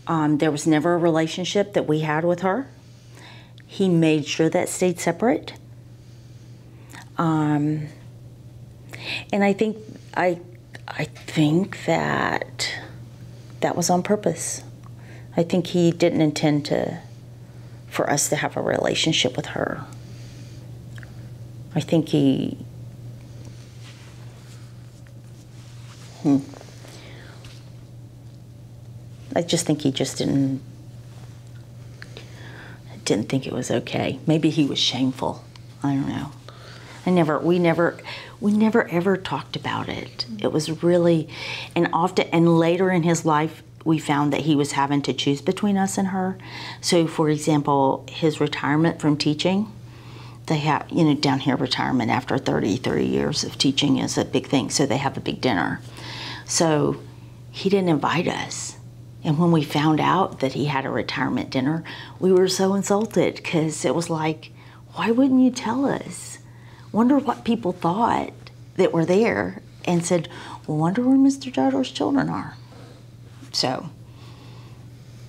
There was never a relationship that we had with her. He made sure that stayed separate. And I think that was on purpose. I think he didn't intend for us to have a relationship with her. I think I just think he just didn't think it was okay. Maybe he was shameful. I don't know. We never ever talked about it. It was really, and later in his life, we found that he was having to choose between us and her. So, for example, his retirement from teaching, they have, you know, down here, retirement after 30 years of teaching is a big thing. So they have a big dinner. So he didn't invite us. And when we found out that he had a retirement dinner, we were so insulted, because it was like, why wouldn't you tell us? Wonder what people thought that were there, and said, well, wonder where Mr. Jodor's children are. So,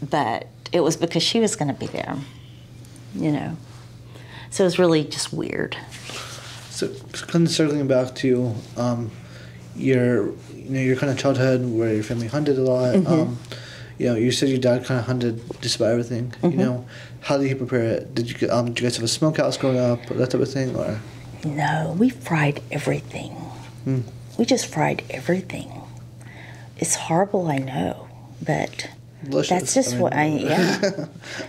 but it was because she was going to be there, you know. So it was really just weird. So kind of circling back to your kind of childhood, where your family hunted a lot. You know, you said your dad kind of hunted just about everything. You know, how did he prepare it? Did you guys have a smokehouse growing up, or that type of thing, or? No, we fried everything. We just fried everything. It's horrible, I know, but delicious. That's just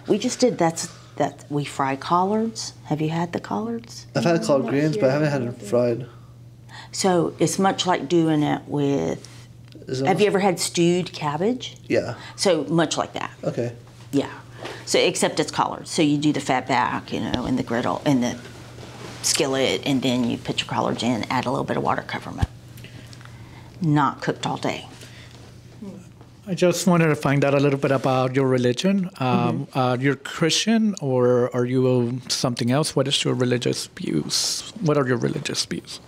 we just did. That we fry collards. Have you had the collards? I've had collard greens, but I haven't had it fried. So it's much like doing it with. Have you ever had stewed cabbage? Yeah. So much like that. Okay. Yeah. So except it's collards. So you do the fat back, you know, in the griddle, in the skillet, and then you put your collards in, add a little bit of water, cover them up. Not cooked all day. I just wanted to find out a little bit about your religion. You're Christian, or are you something else? What is your religious views? What are your religious views?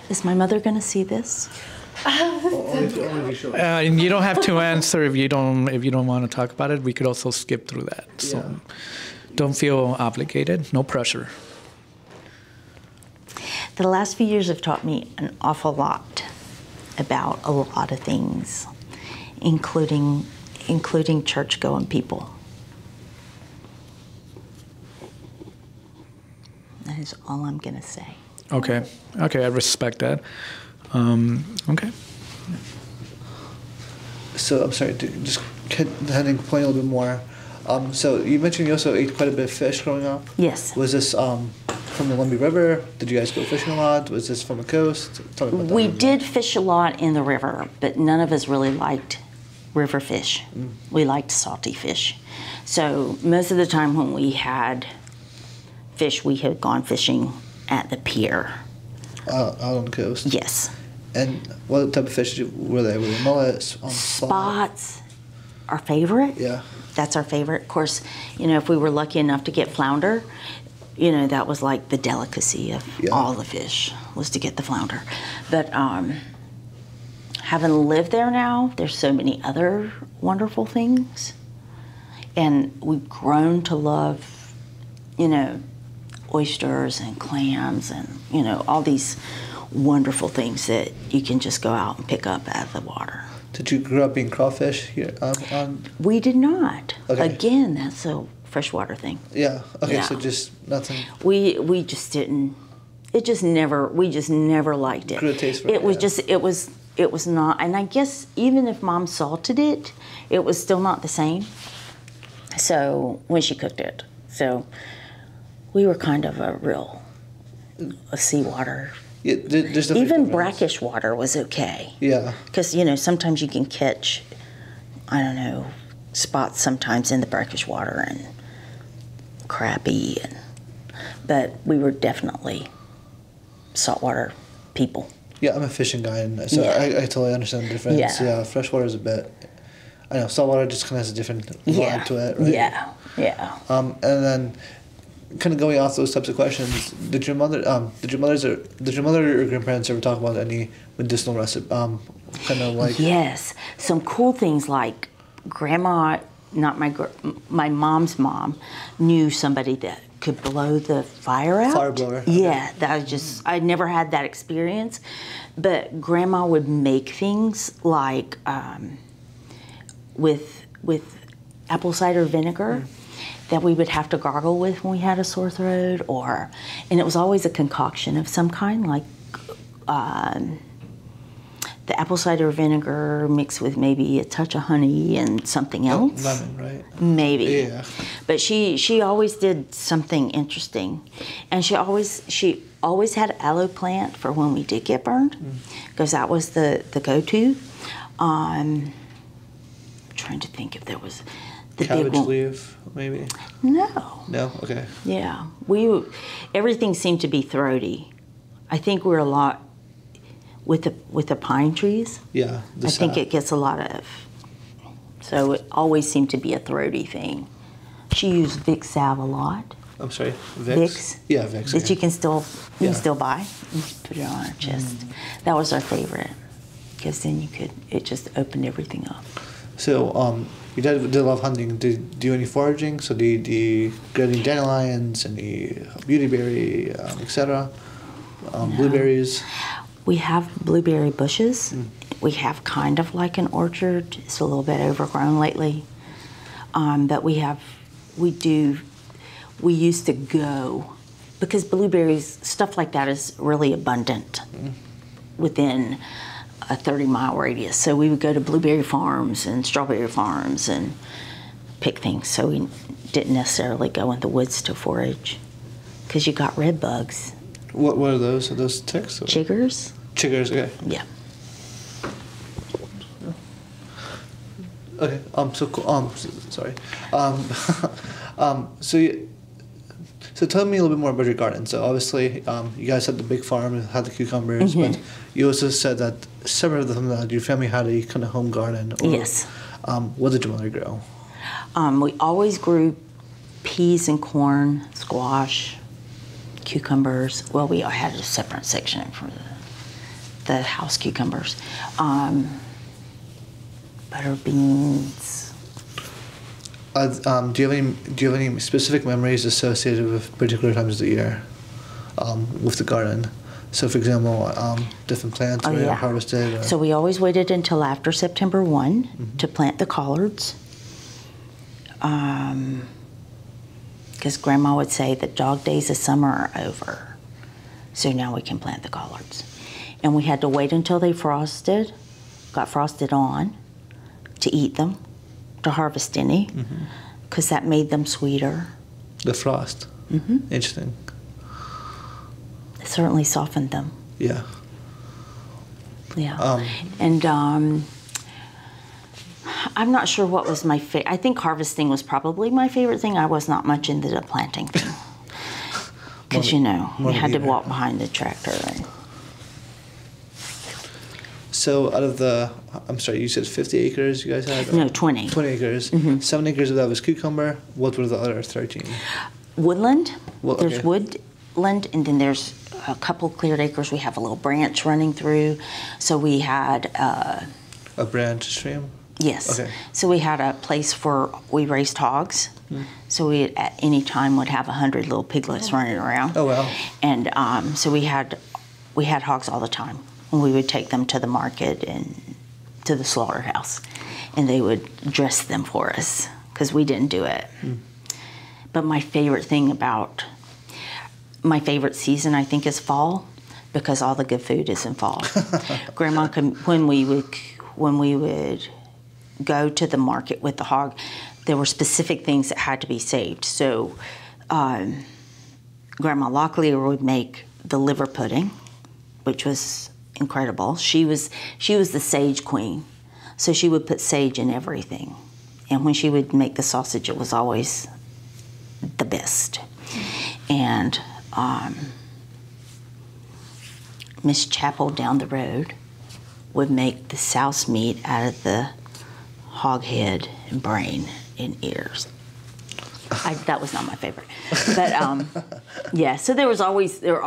Is my mother going to see this? And you don't have to answer if you don't want to talk about it. We could also skip through that. So don't feel obligated. No pressure. The last few years have taught me an awful lot about a lot of things, including church-going people. That is all I'm going to say. Okay, I respect that. Okay. So I'm sorry, just heading point a little bit more. So you mentioned you also ate quite a bit of fish growing up. Yes. Was this from the Lumbee River? Did you guys go fishing a lot? Was this from the coast? Tell me about that. We did fish a lot in the river, but none of us really liked river fish. We liked salty fish. So most of the time when we had fish, we had gone fishing at the pier. Out on the coast? Yes. And what type of fish were they? Were they mullets? Spots, our favorite. Yeah. That's our favorite. Of course, if we were lucky enough to get flounder, that was like the delicacy of all the fish, was to get the flounder. But having lived there now, there's so many other wonderful things. And we've grown to love, oysters and clams and, all these wonderful things that you can just go out and pick up out of the water. Did you grow up eating crawfish here? We did not. Okay. Again, that's a freshwater thing. Yeah. Okay. Yeah. So just nothing. We just didn't. We just never liked it. Grew a taste for it. It was it was not. And I guess even if Mom salted it, it was still not the same. So when she cooked it, so we were kind of a seawater. Yeah, there's definitely Even difference. brackish water was okay. Yeah. Because, sometimes you can catch, spots sometimes in the brackish water and crappie. But we were definitely saltwater people. Yeah, I'm a fishing guy, and so I totally understand the difference. Yeah, freshwater is a bit. I know saltwater just kind of has a different vibe to it, right? Yeah. And then, kind of going off those types of questions, did your mother or grandparents ever talk about any medicinal recipe? Kind of like. Yes, some cool things like grandma, not my mom's mom, knew somebody that could blow the fire out. Fire blower. Yeah, that was just, I never had that experience, but grandma would make things like with apple cider vinegar that we would have to gargle with when we had a sore throat, and it was always a concoction of some kind, like the apple cider vinegar mixed with maybe a touch of honey and something else. Lemon, right? Maybe. Yeah. But she always did something interesting, and she always had aloe plant for when we did get burned, because that was the go-to. Trying to think if there was the Cabbage big one. leaf, maybe. No. No. Okay. Yeah, everything seemed to be throaty. I think we're a lot with the pine trees. Yeah. I think it gets a lot of. So it always seemed to be a throaty thing. She used Vicks salve a lot. I'm sorry. Vicks. Yeah, Vicks. That you can still buy. You put it on her chest. That was our favorite, because then it just opened everything up. So, your dad did love hunting. Did you do any foraging? So, do you get any dandelions, any beautyberry, etc.? Blueberries? We have blueberry bushes. We have kind of like an orchard. It's a little bit overgrown lately. But we used to go, because blueberries, stuff like that is really abundant within a 30-mile radius. So we would go to blueberry farms and strawberry farms and pick things. So we didn't necessarily go in the woods to forage, because you got red bugs. What are those? Are those ticks? Or? Chiggers. Chiggers, okay. Yeah. Okay. So cool. Sorry. So tell me a little bit more about your garden. So obviously, you guys had the big farm and had the cucumbers, but you also said that several of them that your family had a kind of home garden. Yes. What did your mother grow? We always grew peas and corn, squash, cucumbers. Well, we had a separate section for the house cucumbers. Butter beans. Do you have any specific memories associated with particular times of the year, with the garden? So, for example, different plants are harvested? Or? So we always waited until after September 1 to plant the collards. Because Grandma would say the dog days of summer are over. So now we can plant the collards. And we had to wait until they got frosted on to eat them, to harvest any, because that made them sweeter. The frost? Interesting. It certainly softened them. Yeah. Yeah. And I'm not sure what was my favorite. I think harvesting was probably my favorite thing. I was not much into the planting thing. Because, you had to walk behind the tractor. So out of the, I'm sorry, you said 50 acres you guys had? No, 20. 20 acres. 7 acres of that was cucumber. What were the other 13? Woodland. Well, there's woodland, and then there's a couple cleared acres. We have a little branch running through. So we had... a branch stream? Yes. Okay. So we had a place we raised hogs. So we at any time would have 100 little piglets running around. Oh, wow. And so we had hogs all the time. And we would take them to the market and to the slaughterhouse. And they would dress them for us because we didn't do it. But my favorite season, I think, is fall, because all the good food is in fall. Grandma, when we would go to the market with the hog, there were specific things that had to be saved. So Grandma Locklear would make the liver pudding, which was incredible. She was the sage queen, so she would put sage in everything. And when she would make the sausage, it was always the best. And Miss Chapel down the road would make the souse meat out of the hog head and brain and ears. That was not my favorite. But yeah, so there were all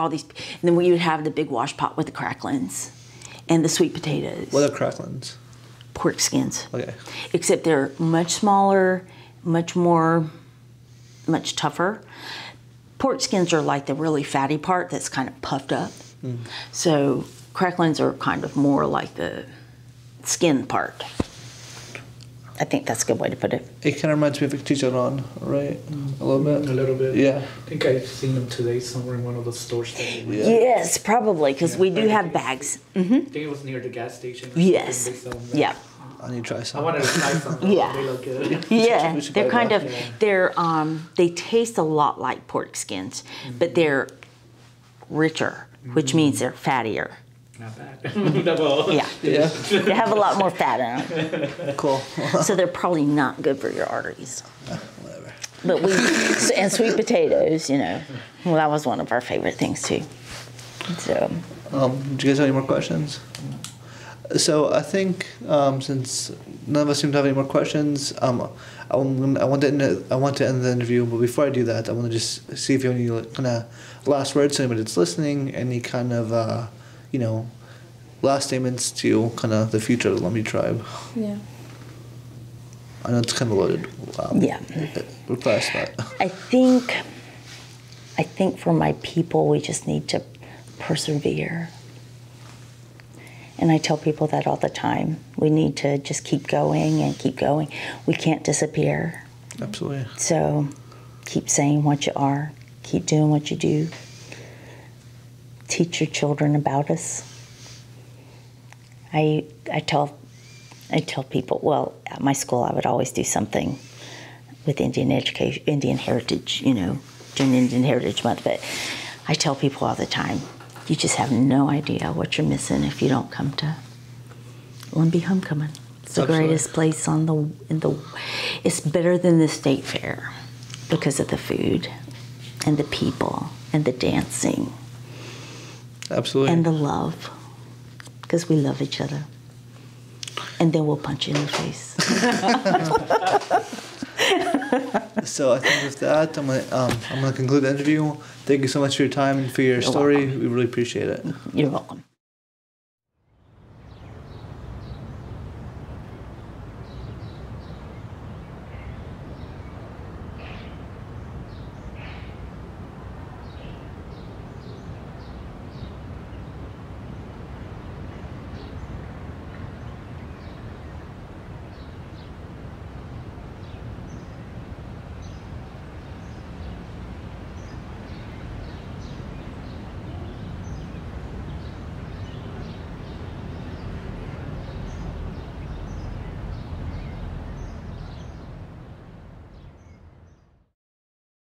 these, and then we would have the big wash pot with the cracklings and the sweet potatoes. What are cracklings? Pork skins. Okay. Except they're much smaller, much tougher. Pork skins are like the really fatty part that's kind of puffed up. So cracklings are kind of more like the skin part. I think that's a good way to put it. It kind of reminds me of a chicharron, right? A little bit? A little bit. Yeah. I think I've seen them today somewhere in one of the stores. Yes, probably, because we do have bags. I think it was near the gas station. Or Yes. They sell them there. Yeah. I need to try some. I wanted to try some. Yeah. They look good. Yeah, We should they're buy kind that. of, they taste a lot like pork skins, but they're richer, which means they're fattier. Not bad. Double. Yeah. Yeah. They have a lot more fat in them. Cool. So they're probably not good for your arteries. Whatever. But and sweet potatoes, well, that was one of our favorite things too. So. Do you guys have any more questions? So I think since none of us seem to have any more questions, I want to end the interview. But before I do that, I want to just see if you have any kind of last words to anybody that's listening. Any kind of last statements to kind of the future of the Lumbee tribe. Yeah. I know it's kind of loaded. Request, but I think for my people, we just need to persevere. And I tell people that all the time. We need to just keep going and keep going. We can't disappear. Absolutely. So keep saying what you are. Keep doing what you do. Teach your children about us. I tell people, well, at my school I would always do something with Indian education, Indian heritage, during Indian Heritage Month. But I tell people all the time, you just have no idea what you're missing if you don't come to Lumbee Homecoming. It's the Absolutely. greatest place it's better than the state fair because of the food and the people and the dancing. Absolutely. And the love, because we love each other. And then we'll punch you in the face. So I think with that, I'm gonna conclude the interview. Thank you so much for your time and for your story. Welcome. We really appreciate it. You're welcome.